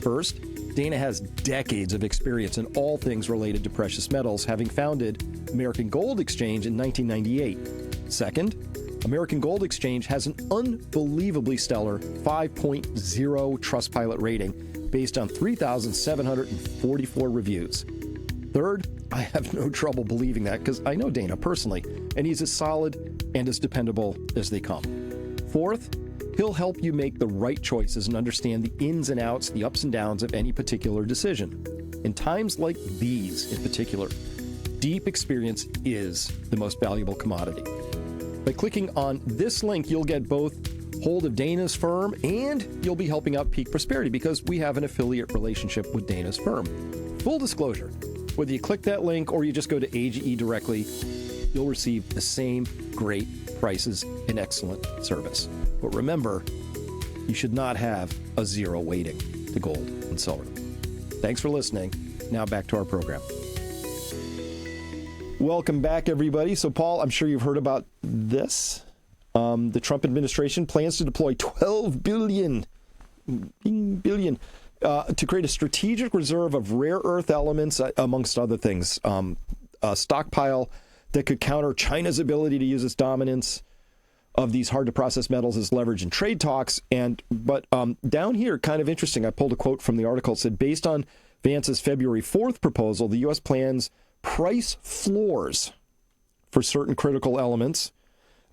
First, Dana has decades of experience in all things related to precious metals, having founded American Gold Exchange in 1998. Second, American Gold Exchange has an unbelievably stellar 5.0 Trustpilot rating based on 3,744 reviews. Third, I have no trouble believing that because I know Dana personally, and he's as solid and as dependable as they come. Fourth, he'll help you make the right choices and understand the ins and outs, the ups and downs of any particular decision. In times like these, in particular, deep experience is the most valuable commodity. By clicking on this link, you'll get both hold of Dana's firm and you'll be helping out Peak Prosperity because we have an affiliate relationship with Dana's firm. Full disclosure, whether you click that link or you just go to AGE directly, you'll receive the same great prices and excellent service. But remember, you should not have a zero weighting to gold and silver. Thanks for listening. Now back to our program. Welcome back, everybody. So, Paul, I'm sure you've heard about this. The Trump administration plans to deploy $12 billion to create a strategic reserve of rare earth elements, amongst other things. A stockpile that could counter China's ability to use its dominance of these hard-to-process metals as leverage in trade talks. But down here, kind of interesting, I pulled a quote from the article. It said, based on Vance's February 4th proposal, the U.S. plans price floors for certain critical elements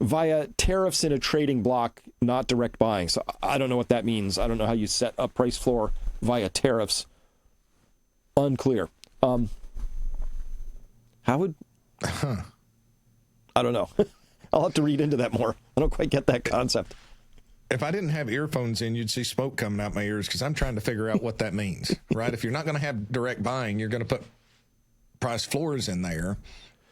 via tariffs in a trading block, not direct buying. So I don't know what that means. I don't know how you set a price floor via tariffs. Unclear. How would... I don't know. I'll have to read into that more. I don't quite get that concept. If I didn't have earphones in, you'd see smoke coming out my ears because I'm trying to figure out what that means, right? If you're not going to have direct buying, you're going to put price floors in there.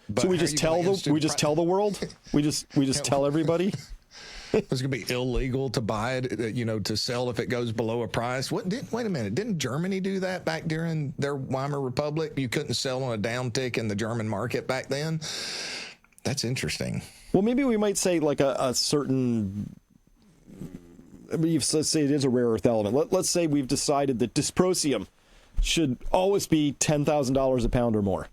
But so we just tell the world? We just tell everybody? It's going to be illegal to buy it, to sell if it goes below a price. Wait a minute. Didn't Germany do that back during their Weimar Republic? You couldn't sell on a downtick in the German market back then? That's interesting. Well, maybe we might say like a certain, let's say it is a rare earth element. Let's say we've decided that dysprosium should always be $10,000 a pound or more.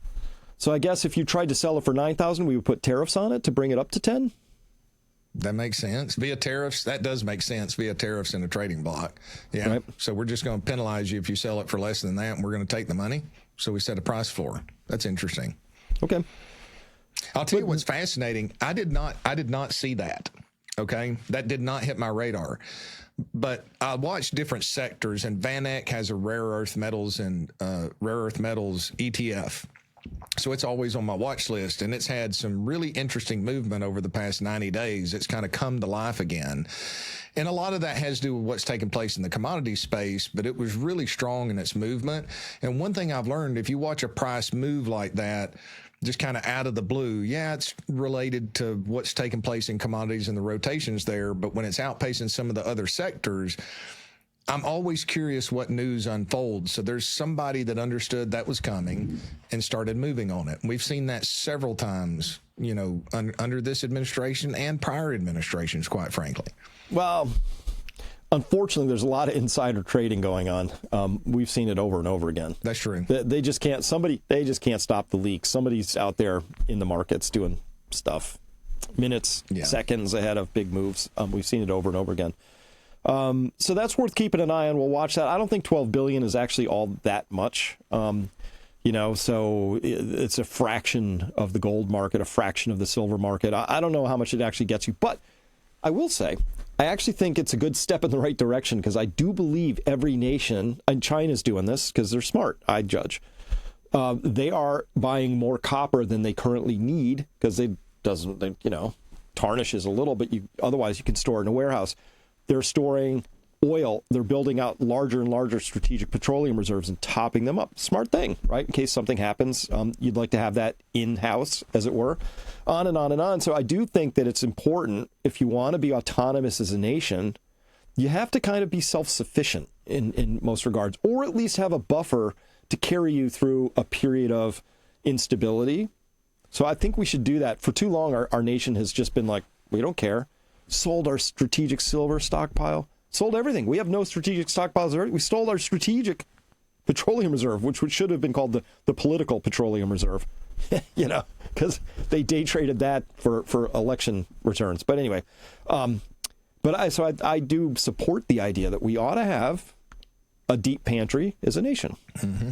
So I guess if you tried to sell it for $9,000, we would put tariffs on it to bring it up to 10. That makes sense. Via tariffs, that does make sense via tariffs in a trading block. Yeah. Right. So we're just going to penalize you if you sell it for less than that, and we're going to take the money. So we set a price floor. That's interesting. Okay. I'll tell you what's fascinating. I did not see that. Okay. That did not hit my radar. But I watched different sectors, and VanEck has a rare earth metals ETF. So it's always on my watch list, and it's had some really interesting movement over the past 90 days. It's kind of come to life again. And a lot of that has to do with what's taking place in the commodity space, but it was really strong in its movement. And one thing I've learned, if you watch a price move like that, just kind of out of the blue, yeah, it's related to what's taking place in commodities and the rotations there. But when it's outpacing some of the other sectors, I'm always curious what news unfolds. So there's somebody that understood that was coming and started moving on it. We've seen that several times, under this administration and prior administrations, quite frankly. Well, unfortunately, there's a lot of insider trading going on. We've seen it over and over again. That's true. They just can't stop the leaks. Somebody's out there in the markets doing stuff minutes, seconds ahead of big moves. We've seen it over and over again. So that's worth keeping an eye on. We'll watch that. I don't think 12 billion is actually all that much. So it's a fraction of the gold market, a fraction of the silver market. I don't know how much it actually gets you, but I will say, I actually think it's a good step in the right direction, because I do believe every nation, and China's doing this because they're smart, I judge. They are buying more copper than they currently need, because tarnishes a little, but otherwise you can store it in a warehouse. They're storing oil. They're building out larger and larger strategic petroleum reserves and topping them up. Smart thing, right? In case something happens, you'd like to have that in-house, as it were, on and on and on. So I do think that it's important, if you want to be autonomous as a nation, you have to kind of be self-sufficient in most regards, or at least have a buffer to carry you through a period of instability. So I think we should do that. For too long, our nation has just been like, we don't care. Sold our strategic silver stockpile, sold everything. We have no strategic stockpiles already. We stole our strategic petroleum reserve, which should have been called the political petroleum reserve, because they day traded that for election returns. But anyway, I do support the idea that we ought to have a deep pantry as a nation. Mm-hmm.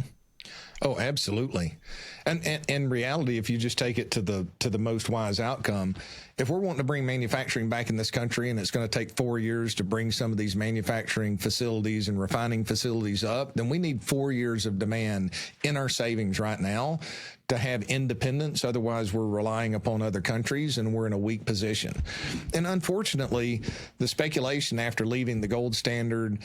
Oh, absolutely. And in reality, if you just take it to the most wise outcome, if we're wanting to bring manufacturing back in this country, and it's going to take 4 years to bring some of these manufacturing facilities and refining facilities up, then we need 4 years of demand in our savings right now to have independence. Otherwise, we're relying upon other countries, and we're in a weak position. And unfortunately, the speculation after leaving the gold standard,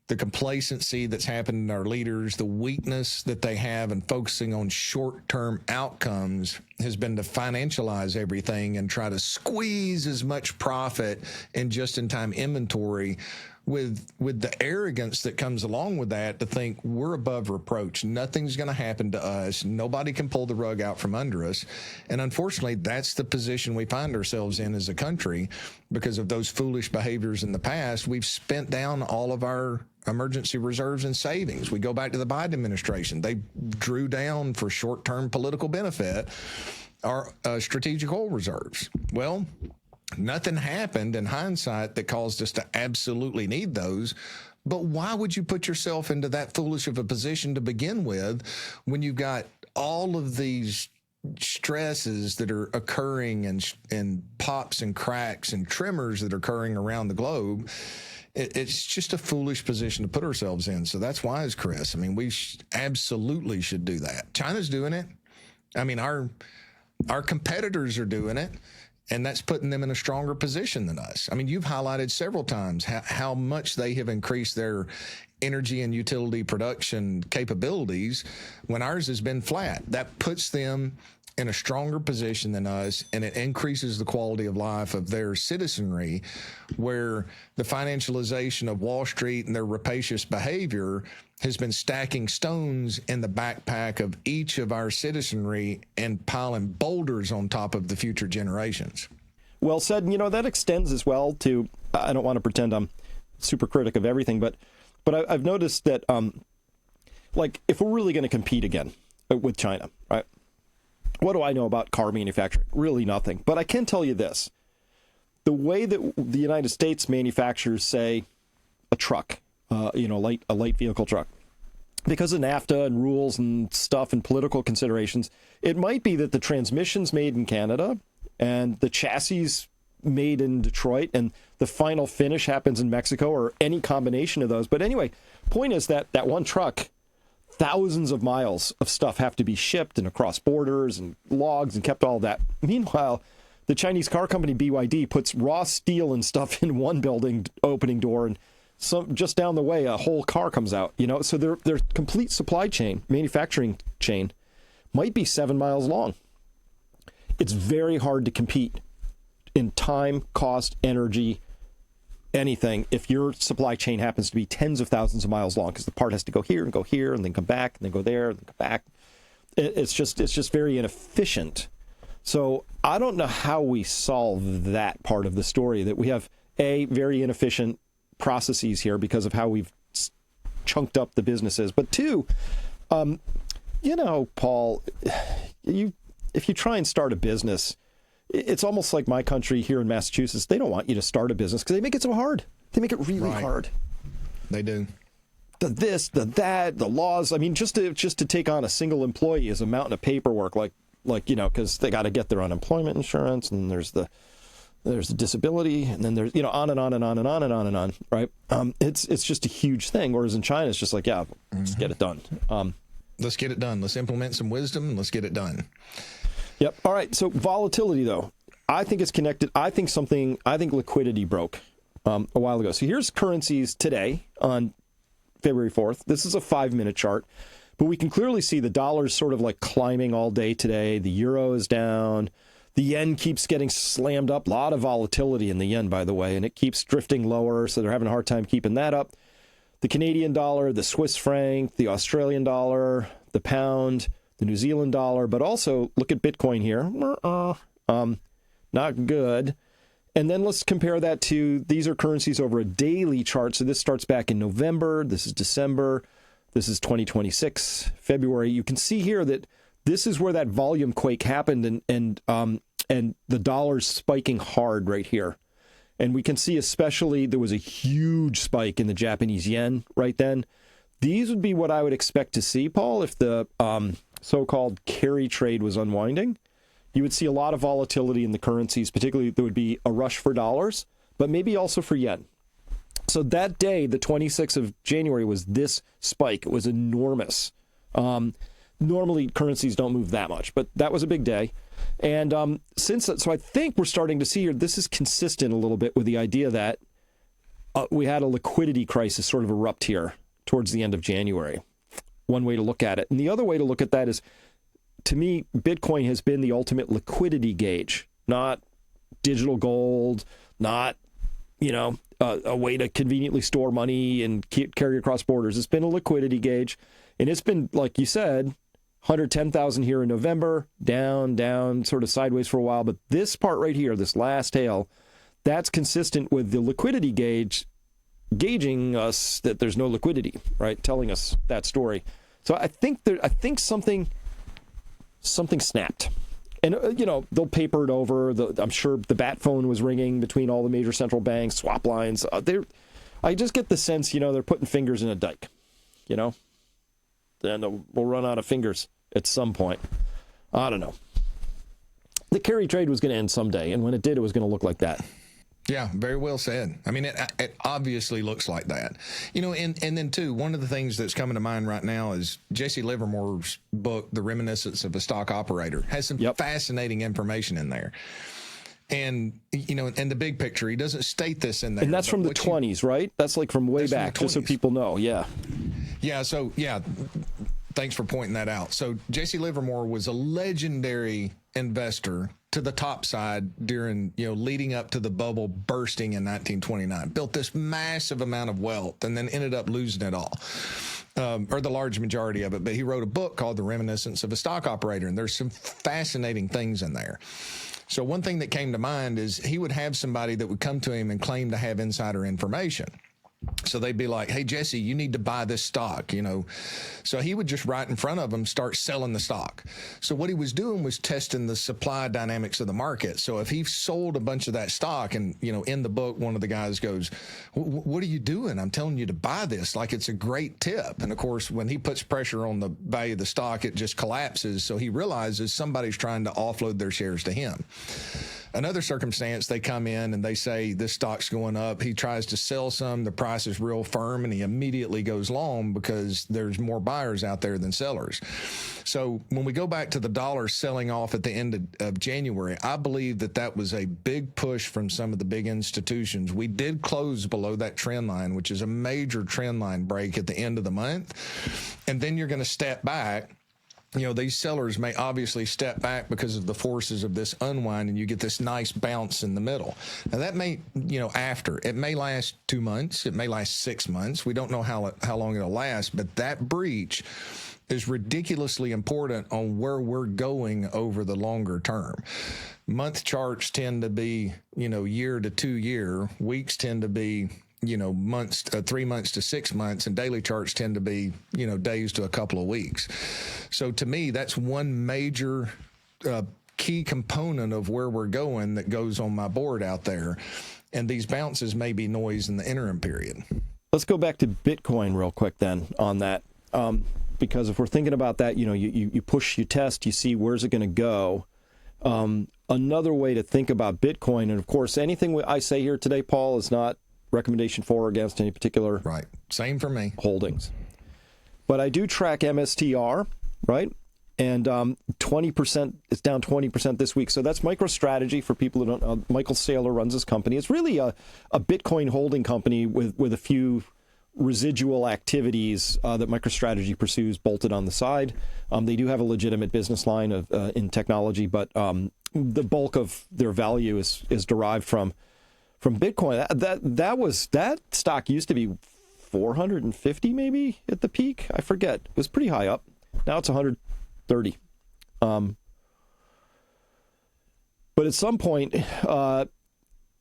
the complacency that's happened in our leaders, the weakness that they have in focusing on short-term outcomes has been to financialize everything and try to squeeze as much profit in just-in-time inventory, with the arrogance that comes along with that, to think we're above reproach. Nothing's going to happen to us. Nobody can pull the rug out from under us. And unfortunately, that's the position we find ourselves in as a country because of those foolish behaviors in the past. We've spent down all of our emergency reserves and savings. We go back to the Biden administration. They drew down for short-term political benefit our strategic oil reserves. Well, nothing happened in hindsight that caused us to absolutely need those. But why would you put yourself into that foolish of a position to begin with when you've got all of these stresses that are occurring and pops and cracks and tremors that are occurring around the globe? It's just a foolish position to put ourselves in. So that's wise, Chris. I mean, we absolutely should do that. China's doing it. I mean, our competitors are doing it. And that's putting them in a stronger position than us. I mean, you've highlighted several times how much they have increased their energy and utility production capabilities when ours has been flat. That puts them in a stronger position than us, and it increases the quality of life of their citizenry, where the financialization of Wall Street and their rapacious behavior has been stacking stones in the backpack of each of our citizenry and piling boulders on top of the future generations. Well said. And, that extends as well to, I don't want to pretend I'm super critic of everything, but I've noticed that, if we're really going to compete again with China, right? What do I know about car manufacturing? Really nothing. But I can tell you this. the way that the United States manufactures, say, a truck, a light vehicle truck, because of NAFTA and rules and stuff and political considerations, it might be that the transmission's made in Canada and the chassis made in Detroit and the final finish happens in Mexico, or any combination of those. But anyway, point is that one truck, thousands of miles of stuff have to be shipped and across borders and logs and kept all that. Meanwhile, the Chinese car company BYD puts raw steel and stuff in one building opening door, and just down the way, a whole car comes out. So their complete supply chain, manufacturing chain, might be 7 miles long. It's very hard to compete in time, cost, energy, anything, if your supply chain happens to be tens of thousands of miles long, because the part has to go here and then come back and then go there and then come back. It's just very inefficient. So I don't know how we solve that part of the story, that we have very inefficient processes here because of how we've chunked up the businesses. But two, Paul, if you try and start a business, it's almost like my country here in Massachusetts. They don't want you to start a business because they make it so hard. They make it really hard. They do. The this, the that, the laws. I mean, just to take on a single employee is a mountain of paperwork. Because they got to get their unemployment insurance, and there's the disability, and then there's on and on and on and on and on and on. Right? It's just a huge thing. Whereas in China, it's just like, let's get it done. Let's get it done. Let's implement some wisdom and let's get it done. Yep. All right. So volatility, though, I think it's connected. I think liquidity broke a while ago. So here's currencies today on February 4th. This is a 5-minute chart, but we can clearly see the dollar's sort of like climbing all day today. The euro is down. The yen keeps getting slammed up. A lot of volatility in the yen, by the way, and it keeps drifting lower. So they're having a hard time keeping that up. The Canadian dollar, the Swiss franc, the Australian dollar, the pound, the New Zealand dollar, but also look at Bitcoin here. Not good. And then let's compare that to, these are currencies over a daily chart. So this starts back in November. This is December. This is 2026, February. You can see here that this is where that volume quake happened, and the dollar's spiking hard right here. And we can see especially there was a huge spike in the Japanese yen right then. These would be what I would expect to see, Paul, if the so-called carry trade was unwinding. You would see a lot of volatility in the currencies, particularly there would be a rush for dollars, but maybe also for yen. So that day, the 26th of January, was this spike. It was enormous. Normally, currencies don't move that much, but that was a big day. And so I think we're starting to see here, this is consistent a little bit with the idea that we had a liquidity crisis sort of erupt here towards the end of January. One way to look at it. And the other way to look at that is, to me, Bitcoin has been the ultimate liquidity gauge, not digital gold, not, a way to conveniently store money and carry across borders. It's been a liquidity gauge. And it's been, like you said, 110,000 here in November, down, sort of sideways for a while. But this part right here, this last tail, that's consistent with the liquidity gauge gauging us that there's no liquidity, right? Telling us that story. So I think something snapped. And, they'll paper it over. I'm sure the bat phone was ringing between all the major central banks, swap lines. I just get the sense, they're putting fingers in a dike, Then we'll run out of fingers at some point. I don't know. The carry trade was going to end someday, and when it did, it was going to look like that. Yeah, very well said. I mean, it obviously looks like that. And then, too, one of the things that's coming to mind right now is Jesse Livermore's book, The Reminiscence of a Stock Operator, has some fascinating information in there. And, in the big picture, he doesn't state this in there. And that's from the 20s, right? That's like from way back, just so people know. Yeah. Yeah, so, thanks for pointing that out. So Jesse Livermore was a legendary investor to the top side during, leading up to the bubble bursting in 1929. Built this massive amount of wealth and then ended up losing it all, or the large majority of it. But he wrote a book called The Reminiscence of a Stock Operator, and there's some fascinating things in there. So one thing that came to mind is he would have somebody that would come to him and claim to have insider information. So they'd be like, hey, Jesse, you need to buy this stock, you know. So he would just right in front of them start selling the stock. So what he was doing was testing the supply dynamics of the market. So if he sold a bunch of that stock and, you know, in the book, one of the guys goes, what are you doing? I'm telling you to buy this. Like, it's a great tip. And of course, when he puts pressure on the value of the stock, it just collapses. So he realizes somebody's trying to offload their shares to him. Another circumstance, they come in and they say this stock's going up. He tries to sell some. The price is real firm, and he immediately goes long because there's more buyers out there than sellers. So when we go back to the dollar selling off at the end of January, I believe that was a big push from some of the big institutions. We did close below that trend line, which is a major trend line break at the end of the month. And then you're going to step back. You know, these sellers may obviously step back because of the forces of this unwind, and you get this nice bounce in the middle. Now, that may, you know, it may last 2 months. It may last 6 months. We don't know how long it'll last, but that breach is ridiculously important on where we're going over the longer term. Month charts tend to be, you know, year to 2 year. Weeks tend to be, you know, months, 3 months to 6 months, and daily charts tend to be, you know, days to a couple of weeks. So to me, that's one major key component of where we're going that goes on my board out there. And these bounces may be noise in the interim period. Let's go back to Bitcoin real quick then on that. Because if we're thinking about that, you know, you push, you test, you see where's it going to go. Another way to think about Bitcoin, and of course, anything I say here today, Paul, is not recommendation for or against any particular right. Same for me. Holdings. But I do track MSTR, right? And 20%, it's down 20% this week. So that's MicroStrategy for people who don't know. Michael Saylor runs this company. It's really a Bitcoin holding company with a few residual activities that MicroStrategy pursues bolted on the side. They do have a legitimate business line of in technology, but the bulk of their value is derived from Bitcoin. That stock used to be 450 maybe at the peak. I forget. It was pretty high up. Now it's 130. But at some point,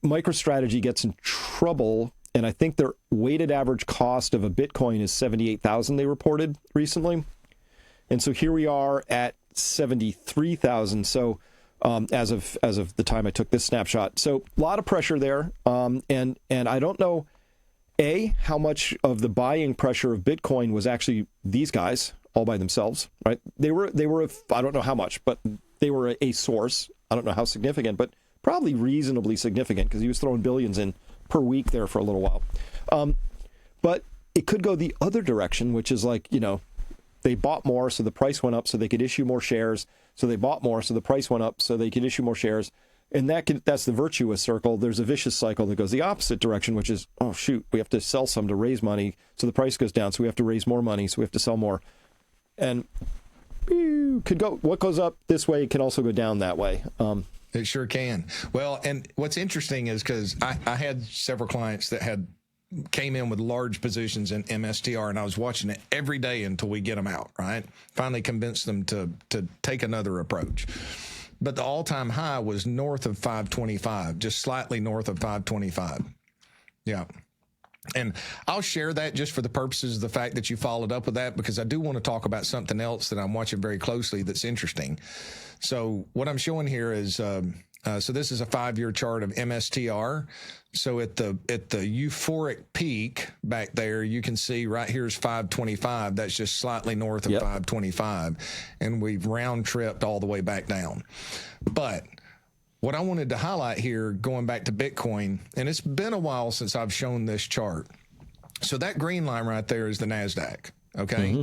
MicroStrategy gets in trouble, and I think their weighted average cost of a Bitcoin is 78,000. They reported recently, and so here we are at 73,000. So. As of the time I took this snapshot. So a lot of pressure there. And I don't know, how much of the buying pressure of Bitcoin was actually these guys all by themselves, right? They were I don't know how much, but they were a source. I don't know how significant, but probably reasonably significant because he was throwing billions in per week there for a little while. But it could go the other direction, which is like, you know, they bought more, so the price went up, so they could issue more shares. So they bought more, so the price went up, so they could issue more shares. And that's the virtuous circle. There's a vicious cycle that goes the opposite direction, which is, oh, shoot, we have to sell some to raise money, so the price goes down, so we have to raise more money, so we have to sell more. And what goes up this way can also go down that way. It sure can. Well, and what's interesting is because I had several clients that came in with large positions in MSTR, and I was watching it every day until we get them out, right? Finally convinced them to take another approach. But the all-time high was north of 525, just slightly north of 525. Yeah. And I'll share that just for the purposes of the fact that you followed up with that, because I do want to talk about something else that I'm watching very closely that's interesting. So what I'm showing here is, so this is a 5-year chart of MSTR. So at the euphoric peak back there, you can see right here is 525. That's just slightly north of 525. And we've round tripped all the way back down. But what I wanted to highlight here, going back to Bitcoin, and it's been a while since I've shown this chart. So that green line right there is the NASDAQ, okay? Mm-hmm.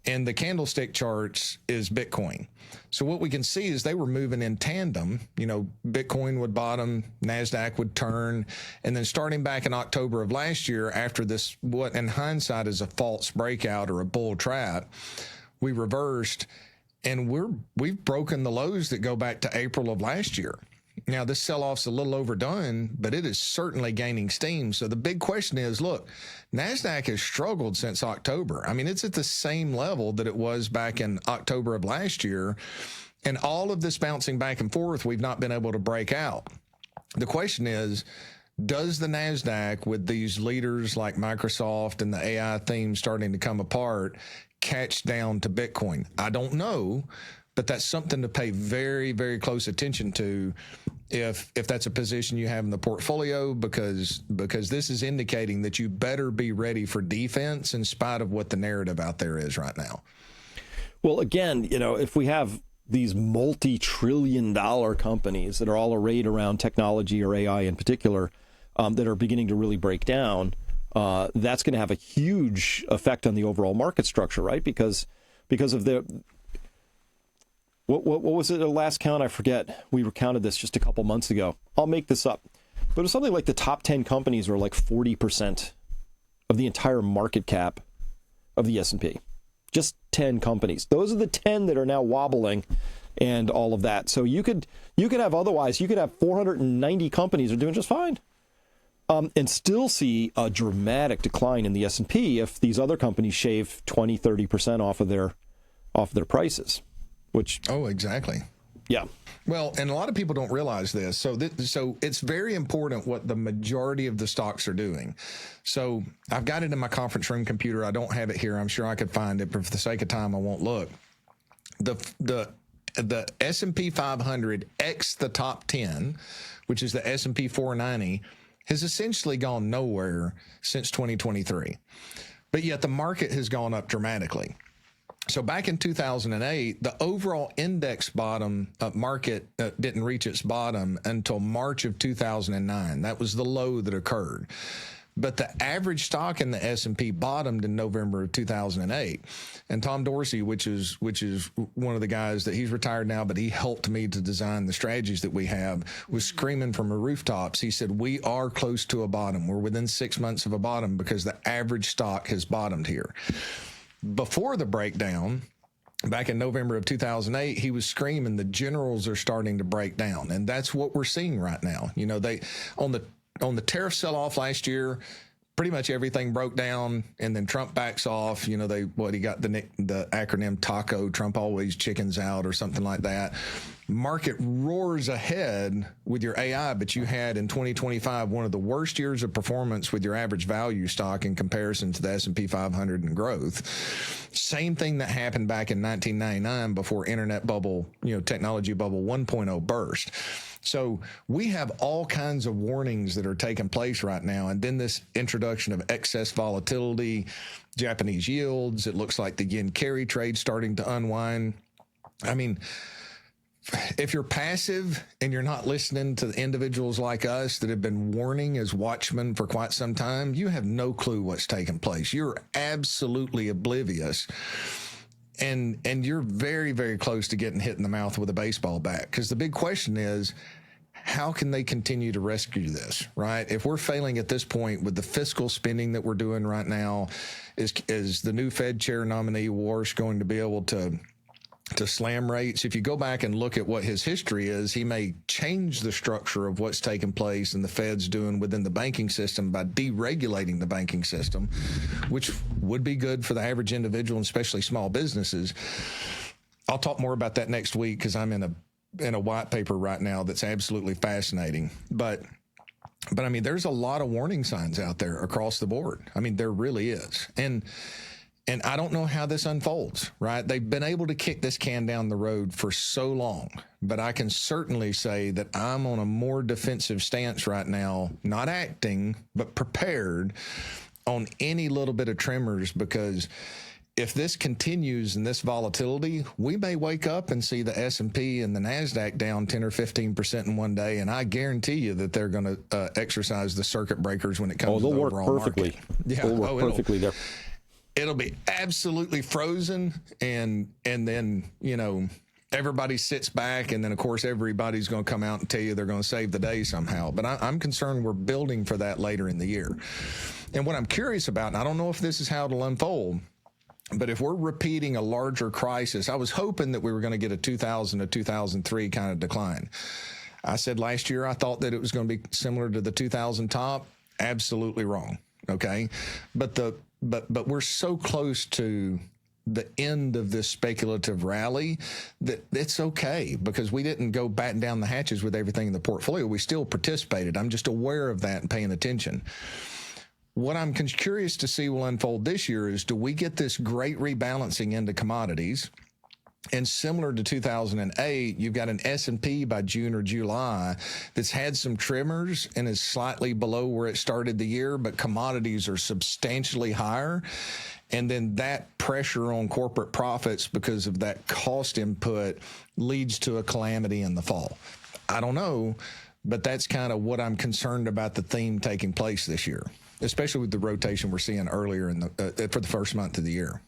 And the candlestick charts is Bitcoin. So what we can see is they were moving in tandem. You know, Bitcoin would bottom, NASDAQ would turn. And then starting back in October of last year, after this, what in hindsight is a false breakout or a bull trap, we reversed, and we've broken the lows that go back to April of last year. Now, this sell-off's a little overdone, but it is certainly gaining steam. So the big question is, look, NASDAQ has struggled since October. I mean, it's at the same level that it was back in October of last year. And all of this bouncing back and forth, we've not been able to break out. The question is, Does the NASDAQ, with these leaders like Microsoft and the AI theme starting to come apart, catch down to Bitcoin? I don't know, but that's something to pay very, very close attention to if that's a position you have in the portfolio, because this is indicating that you better be ready for defense in spite of what the narrative out there is right now. Well, again, if we have these multi-trillion-dollar companies that are all arrayed around technology or AI in particular, that are beginning to really break down, that's going to have a huge effect on the overall market structure, right? Because of the what was it, the last count? I forget. We recounted this just a couple months ago. I'll make this up, but it was something like the top 10 companies were like 40% of the entire market cap of the S&P. Just 10 companies. Those are the 10 that are now wobbling and all of that. So you could have otherwise, you could have 490 companies that are doing just fine. And still see a dramatic decline in the S&P if these other companies shave 20, 30% off of their prices, which... Oh, exactly. Yeah. Well, and a lot of people don't realize this. So it's very important what the majority of the stocks are doing. So I've got it in my conference room computer. I don't have it here. I'm sure I could find it, but for the sake of time, I won't look. The S&P 500 X the top 10, which is the S&P 490, has essentially gone nowhere since 2023. But yet the market has gone up dramatically. So back in 2008, the overall index bottom market didn't reach its bottom until March of 2009. That was the low that occurred. But the average stock in the S&P bottomed in November of 2008. And Tom Dorsey, which is one of the guys that he's retired now, but he helped me to design the strategies that we have, was screaming from the rooftops. He said, we are close to a bottom. We're within 6 months of a bottom because the average stock has bottomed here. Before the breakdown, back in November of 2008, he was screaming the generals are starting to break down. And that's what we're seeing right now. They on the tariff sell-off last year, pretty much everything broke down, and then Trump backs off. He got the acronym TACO, Trump always chickens out, or something like that. Market roars ahead with your AI, but you had in 2025 one of the worst years of performance with your average value stock in comparison to the S&P 500 in growth. Same thing that happened back in 1999 before internet bubble, technology bubble 1.0 burst. So we have all kinds of warnings that are taking place right now. And then this introduction of excess volatility, Japanese yields, it looks like the yen carry trade starting to unwind. I mean, if you're passive and you're not listening to the individuals like us that have been warning as watchmen for quite some time, you have no clue what's taking place. You're absolutely oblivious. And you're very, very close to getting hit in the mouth with a baseball bat, because the big question is, how can they continue to rescue this, right? If we're failing at this point with the fiscal spending that we're doing right now, is the new Fed chair nominee Warsh going to be able to slam rates? If you go back and look at what his history is, he may change the structure of what's taking place and the Fed's doing within the banking system by deregulating the banking system, which would be good for the average individual and especially small businesses. I'll talk more about that next week because I'm in a white paper right now that's absolutely fascinating. But I mean, there's a lot of warning signs out there across the board. I mean, there really is. And I don't know how this unfolds, right? They've been able to kick this can down the road for so long, but I can certainly say that I'm on a more defensive stance right now, not acting, but prepared on any little bit of tremors, because if this continues in this volatility, we may wake up and see the S&P and the NASDAQ down 10 or 15% in one day, and I guarantee you that they're going to exercise the circuit breakers when it comes to the overall perfectly. market. Yeah, they'll work perfectly there. It'll be absolutely frozen, and then, everybody sits back, and then, of course, everybody's going to come out and tell you they're going to save the day somehow. But I'm concerned we're building for that later in the year. And what I'm curious about, and I don't know if this is how it'll unfold, but if we're repeating a larger crisis, I was hoping that we were going to get a 2000 to 2003 kind of decline. I said last year I thought that it was going to be similar to the 2000 top. Absolutely wrong. Okay. But we're so close to the end of this speculative rally, that it's okay because we didn't go batten down the hatches with everything in the portfolio. We still participated. I'm just aware of that and paying attention. What I'm curious to see will unfold this year is, do we get this great rebalancing into commodities? And similar to 2008, you've got an S&P by June or July that's had some tremors and is slightly below where it started the year, but commodities are substantially higher. And then that pressure on corporate profits because of that cost input leads to a calamity in the fall. I don't know, but that's kind of what I'm concerned about the theme taking place this year, especially with the rotation we're seeing earlier in the for the first month of the year.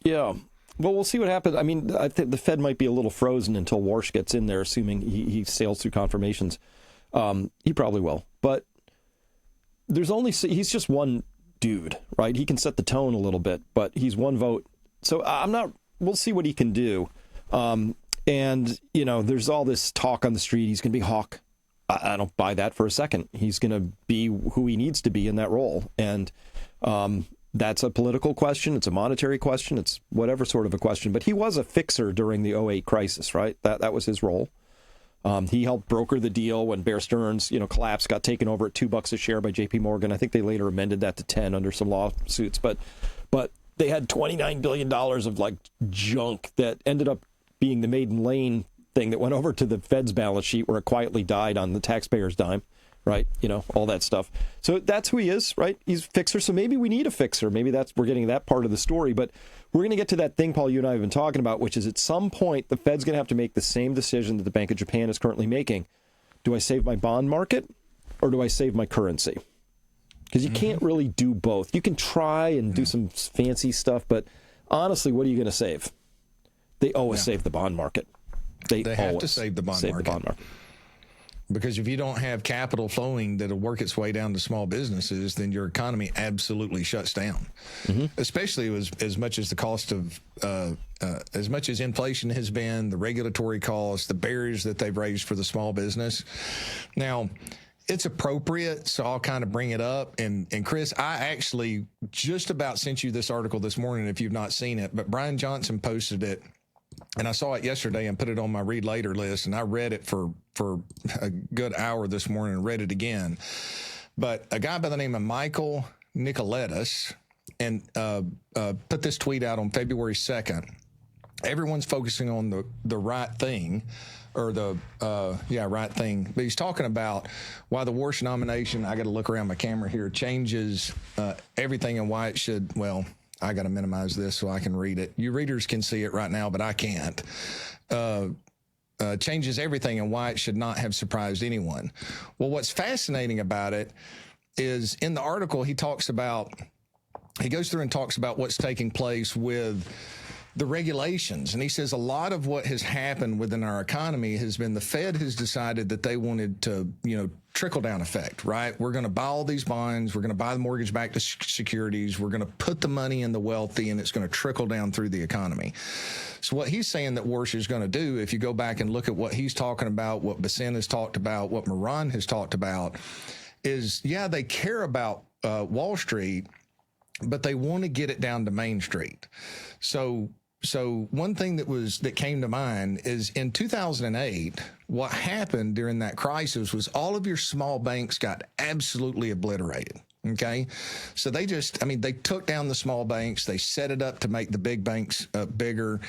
Yeah. Well, we'll see what happens. I mean, I think the Fed might be a little frozen until Warsh gets in there, assuming he sails through confirmations. He probably will. But he's just one dude, right? He can set the tone a little bit, but he's one vote. So we'll see what he can do. And, there's all this talk on the street. He's going to be hawk. I don't buy that for a second. He's going to be who he needs to be in that role. And, that's a political question. It's a monetary question. It's whatever sort of a question. But he was a fixer during the '08 crisis, right? That was his role. He helped broker the deal when Bear Stearns, collapsed, got taken over at $2 a share by J.P. Morgan. I think they later amended that to 10 under some lawsuits. But they had $29 billion of like junk that ended up being the Maiden Lane thing that went over to the Fed's balance sheet where it quietly died on the taxpayer's dime. Right. All that stuff. So that's who he is, right? He's a fixer. So maybe we need a fixer. Maybe we're getting that part of the story. But we're going to get to that thing, Paul, you and I have been talking about, which is at some point, the Fed's going to have to make the same decision that the Bank of Japan is currently making. Do I save my bond market or do I save my currency? Because you can't really do both. You can try and do some fancy stuff, but honestly, what are you going to save? They always save the bond market. They have to save the bond market. Because if you don't have capital flowing that'll work its way down to small businesses, then your economy absolutely shuts down. Especially as much as the cost of, as much as inflation has been, the regulatory costs, the barriers that they've raised for the small business. Now, it's appropriate, so I'll kind of bring it up. And Chris, I actually just about sent you this article this morning if you've not seen it, but Brian Johnson posted it. And I saw it yesterday and put it on my read later list, and I read it for a good hour this morning and read it again. But a guy by the name of Michael Nicoletis and put this tweet out on February 2nd. Everyone's focusing on the right thing, or right thing. But he's talking about why the Warsh nomination, I got to look around my camera here, changes everything and why it should, I got to minimize this so I can read it. You readers can see it right now, but I can't. Changes everything and why it should not have surprised anyone. Well, what's fascinating about it is in the article, he goes through and talks about what's taking place with the regulations. And he says a lot of what has happened within our economy has been the Fed has decided that they wanted to, trickle down effect, right? We're going to buy all these bonds. We're going to buy the mortgage-backed securities. We're going to put the money in the wealthy, and it's going to trickle down through the economy. So what he's saying that Warsh is going to do, if you go back and look at what he's talking about, what Basin has talked about, what Moran has talked about, is, they care about Wall Street, but they want to get it down to Main Street. So one thing that came to mind is in 2008, what happened during that crisis was all of your small banks got absolutely obliterated. Okay. So they took down the small banks. They set it up to make the big banks bigger.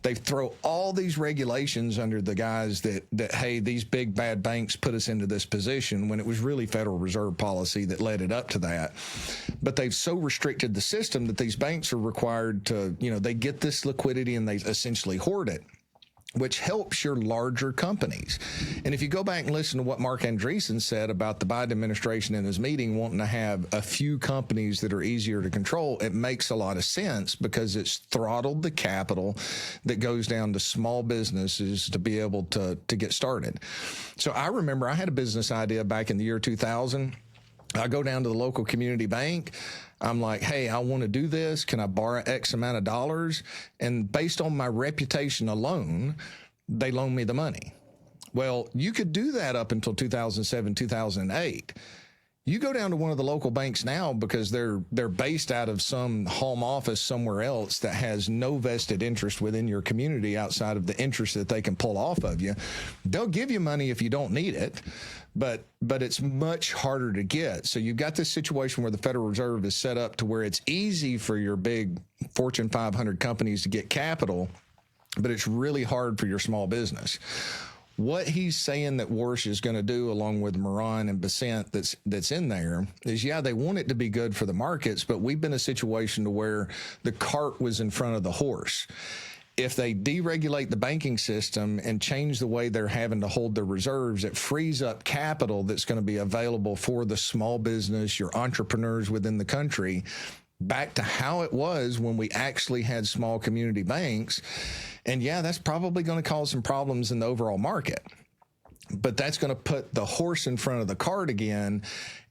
They throw all these regulations under the guise that, hey, these big bad banks put us into this position, when it was really Federal Reserve policy that led it up to that. But they've so restricted the system that these banks are required to, they get this liquidity and they essentially hoard it, which helps your larger companies. And if you go back and listen to what Mark Andreessen said about the Biden administration in his meeting wanting to have a few companies that are easier to control, it makes a lot of sense because it's throttled the capital that goes down to small businesses to be able to get started. So I remember I had a business idea back in the year 2000. I go down to the local community bank. I'm like, hey, I want to do this. Can I borrow X amount of dollars? And based on my reputation alone, they loan me the money. Well, you could do that up until 2007, 2008. You go down to one of the local banks now because they're based out of some home office somewhere else that has no vested interest within your community outside of the interest that they can pull off of you. They'll give you money if you don't need it, but it's much harder to get. So you've got this situation where the Federal Reserve is set up to where it's easy for your big Fortune 500 companies to get capital, but it's really hard for your small business. What he's saying that Warsh is going to do, along with Moran and Besant that's in there, is, yeah, they want it to be good for the markets, but we've been in a situation to where the cart was in front of the horse. If they deregulate the banking system and change the way they're having to hold their reserves, it frees up capital that's going to be available for the small business, your entrepreneurs within the country, back to how it was when we actually had small community banks. And yeah, that's probably going to cause some problems in the overall market. But that's going to put the horse in front of the cart again,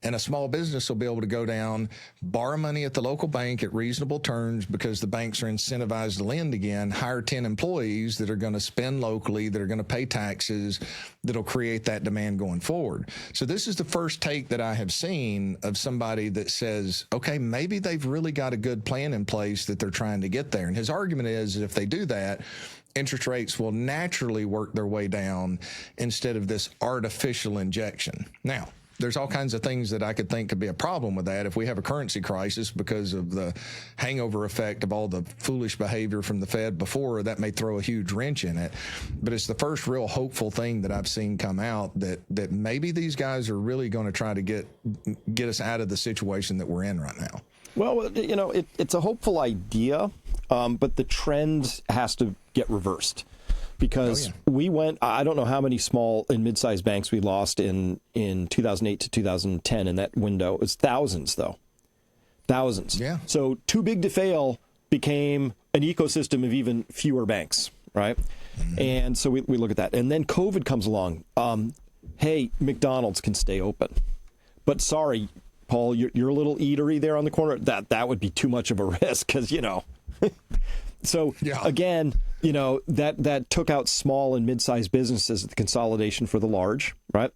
and a small business will be able to go down, borrow money at the local bank at reasonable terms because the banks are incentivized to lend again, hire 10 employees that are going to spend locally, that are going to pay taxes, that'll create that demand going forward. So this is the first take that I have seen of somebody that says, okay, maybe they've really got a good plan in place that they're trying to get there. And his argument is if they do that, interest rates will naturally work their way down instead of this artificial injection. Now, there's all kinds of things that I could think could be a problem with that. If we have a currency crisis because of the hangover effect of all the foolish behavior from the Fed before, that may throw a huge wrench in it. But it's the first real hopeful thing that I've seen come out that maybe these guys are really going to try to get us out of the situation that we're in right now. Well, you know, it's a hopeful idea, but the trend has to get reversed because we went, I don't know how many small and mid-sized banks we lost in 2008 to 2010 in that window. It was thousands, though. Thousands. Yeah. So too big to fail became an ecosystem of even fewer banks, right? Mm-hmm. And so we look at that. And then COVID comes along. Hey, McDonald's can stay open. But sorry, Paul, your little eatery there on the corner, that would be too much of a risk because, you know. So, again, you know, that took out small and mid-sized businesses, the consolidation for the large, right?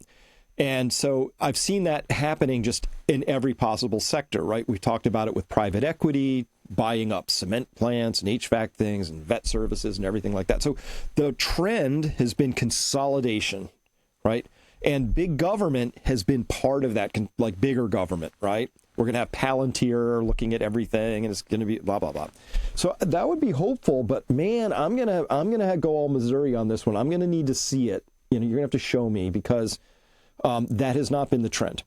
And so I've seen that happening just in every possible sector, right? We've talked about it with private equity, buying up cement plants and HVAC things and vet services and everything like that. So the trend has been consolidation, right? And big government has been part of that, like bigger government, right? We're going to have Palantir looking at everything, and it's going to be blah, blah, blah. So that would be hopeful, but man, I'm going to go all Missouri on this one. I'm going to need to see it. You know, you're going to have to show me because that has not been the trend.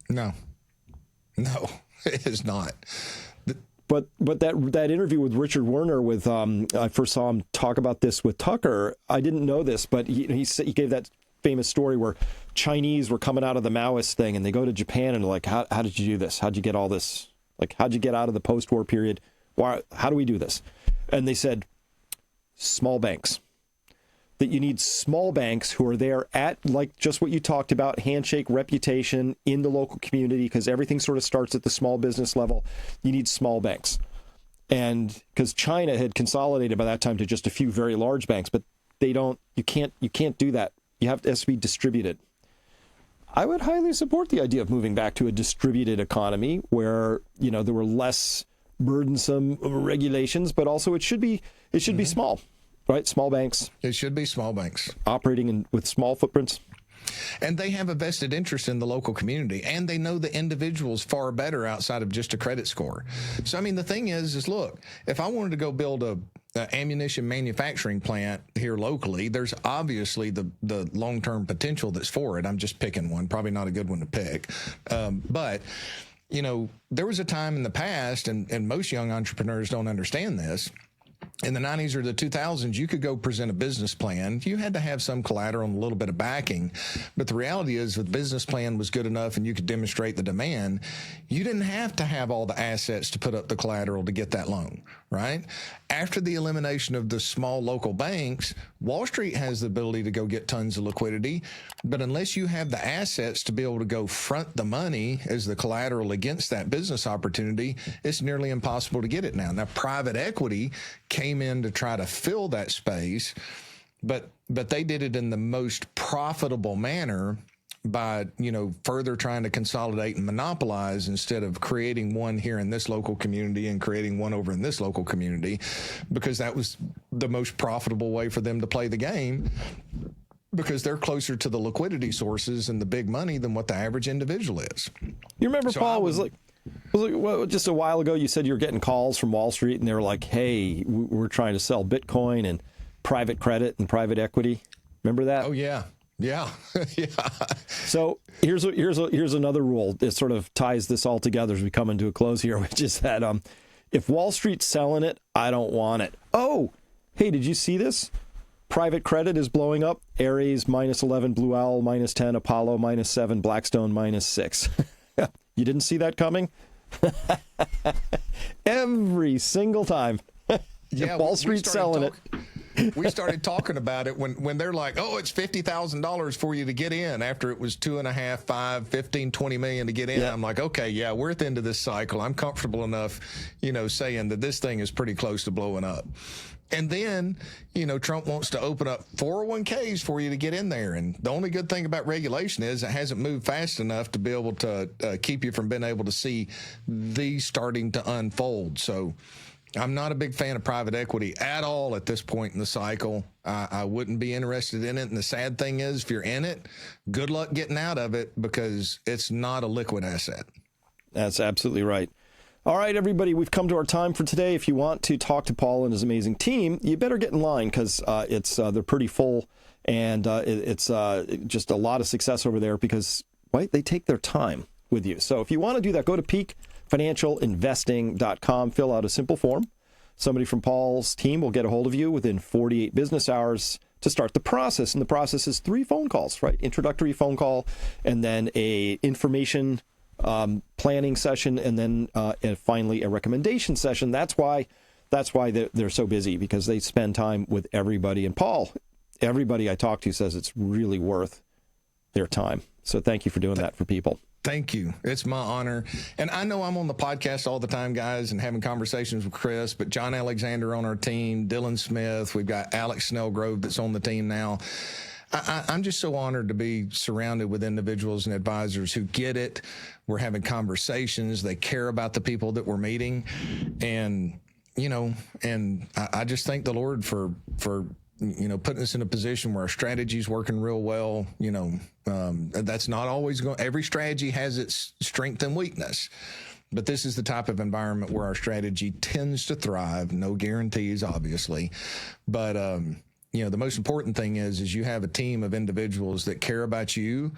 No, it is not. But that interview with Richard Werner with I first saw him talk about this with Tucker. I didn't know this, but he gave that famous story where Chinese were coming out of the Maoist thing and they go to Japan and like, how did you do this? How'd you get all this? Like, how'd you get out of the post-war period? How do we do this? And they said, small banks. That you need small banks who are there at, like just what you talked about, handshake, reputation in the local community, because everything sort of starts at the small business level. You need small banks. And because China had consolidated by that time to just a few very large banks, but you can't do that. It has to be distributed. I would highly support the idea of moving back to a distributed economy where, you know, there were less burdensome regulations, but also it should be small, right? Small banks. It should be small banks operating with small footprints. And they have a vested interest in the local community, and they know the individuals far better outside of just a credit score. So, I mean, the thing is look, if I wanted to go build a ammunition manufacturing plant here locally, there's obviously the long-term potential that's for it. I'm just picking one, probably not a good one to pick. But, you know, there was a time in the past, and most young entrepreneurs don't understand this. In the 90s or the 2000s, you could go present a business plan. You had to have some collateral and a little bit of backing. But the reality is, if the business plan was good enough and you could demonstrate the demand, you didn't have to have all the assets to put up the collateral to get that loan, right? After the elimination of the small local banks, Wall Street has the ability to go get tons of liquidity. But unless you have the assets to be able to go front the money as the collateral against that business opportunity, it's nearly impossible to get it now. Now, private equity came in to try to fill that space, but they did it in the most profitable manner by, further trying to consolidate and monopolize instead of creating one here in this local community and creating one over in this local community, because that was the most profitable way for them to play the game, because they're closer to the liquidity sources and the big money than what the average individual is. You remember, so Paul, just a while ago, you said you were getting calls from Wall Street and they were like, hey, we're trying to sell Bitcoin and private credit and private equity. Remember that? Oh, yeah. Yeah. Yeah. So here's another rule that sort of ties this all together as we come into a close here, which is that if Wall Street's selling it, I don't want it. Oh, hey, did you see this? Private credit is blowing up. Ares -11, Blue Owl -10, Apollo -7, Blackstone -6. You didn't see that coming? Every single time. Yeah, Wall Street's selling it. We started talking about it when they're like, oh, it's $50,000 for you to get in, after it was 2.5, 5, 15, 20 million to get in. Yeah. I'm like, okay, yeah, we're at the end of this cycle. I'm comfortable enough, saying that this thing is pretty close to blowing up. And then, Trump wants to open up 401ks for you to get in there. And the only good thing about regulation is it hasn't moved fast enough to be able to keep you from being able to see these starting to unfold. So I'm not a big fan of private equity at all at this point in the cycle. I wouldn't be interested in it. And the sad thing is, if you're in it, good luck getting out of it, because it's not a liquid asset. That's absolutely right. All right, everybody, we've come to our time for today. If you want to talk to Paul and his amazing team, you better get in line, because they're pretty full, and it's just a lot of success over there, because they take their time with you. So if you want to do that, go to peakfinancialinvesting.com, fill out a simple form. Somebody from Paul's team will get a hold of you within 48 business hours to start the process. And the process is 3 phone calls, right? Introductory phone call, and then a information planning session, and then and finally a recommendation session. That's why they're so busy, because they spend time with everybody. And Paul, everybody I talk to says it's really worth their time. So thank you for doing that for people. Thank you. It's my honor. And I know I'm on the podcast all the time, guys, and having conversations with Chris, but John Alexander on our team, Dylan Smith, we've got Alex Snellgrove that's on the team now. I'm just so honored to be surrounded with individuals and advisors who get it. We're having conversations. They care about the people that we're meeting. And, and I just thank the Lord for putting us in a position where our strategy is working real well. That's not always going. Every strategy has its strength and weakness, but this is the type of environment where our strategy tends to thrive. No guarantees, obviously, but the most important thing is you have a team of individuals that care about you,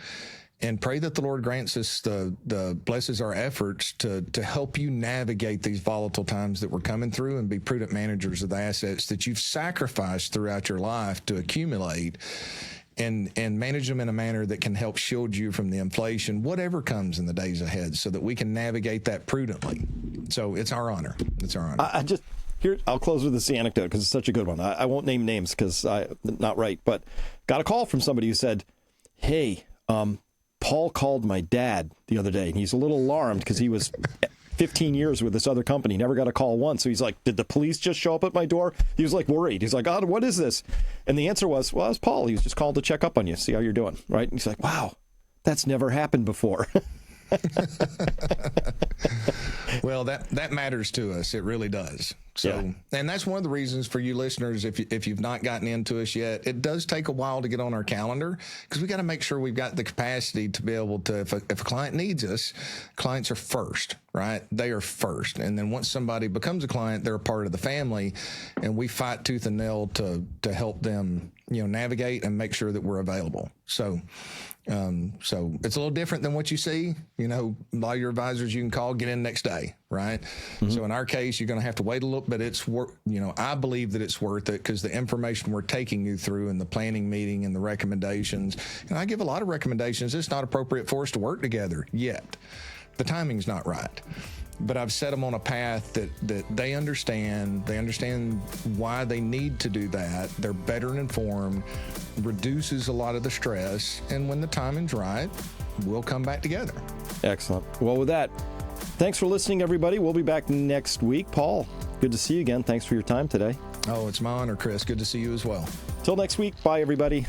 and pray that the Lord grants us blesses our efforts to help you navigate these volatile times that we're coming through, and be prudent managers of the assets that you've sacrificed throughout your life to accumulate, and manage them in a manner that can help shield you from the inflation, whatever comes in the days ahead, so that we can navigate that prudently. So it's our honor. It's our honor. I'll close with this anecdote, because it's such a good one. I won't name names, because I'm not right, but got a call from somebody who said, hey, Paul called my dad the other day, and he's a little alarmed because he was 15 years with this other company, never got a call once. So he's like, did the police just show up at my door? He was like worried. He's like, oh, what is this? And the answer was, well, it's Paul. He was just called to check up on you, see how you're doing, right? And he's like, wow, that's never happened before. Well, that matters to us. It really does. So, yeah. And that's one of the reasons for you listeners, if you've not gotten into us yet, it does take a while to get on our calendar, because we got to make sure we've got the capacity to be able to, if a client needs us, clients are first, right? They are first. And then once somebody becomes a client, they're a part of the family, and we fight tooth and nail to help them, navigate and make sure that we're available. So it's a little different than what you see. A lot of your advisors you can call, get in next day, right? Mm-hmm. So in our case, you're going to have to wait a little, but it's I believe that it's worth it, because the information we're taking you through, and the planning meeting and the recommendations, and I give a lot of recommendations. It's not appropriate for us to work together yet. The timing's not right. But I've set them on a path that they understand. They understand why they need to do that. They're better informed, reduces a lot of the stress. And when the timing's right, we'll come back together. Excellent. Well, with that, thanks for listening, everybody. We'll be back next week. Paul, good to see you again. Thanks for your time today. Oh, it's my honor, Chris. Good to see you as well. Till next week. Bye, everybody.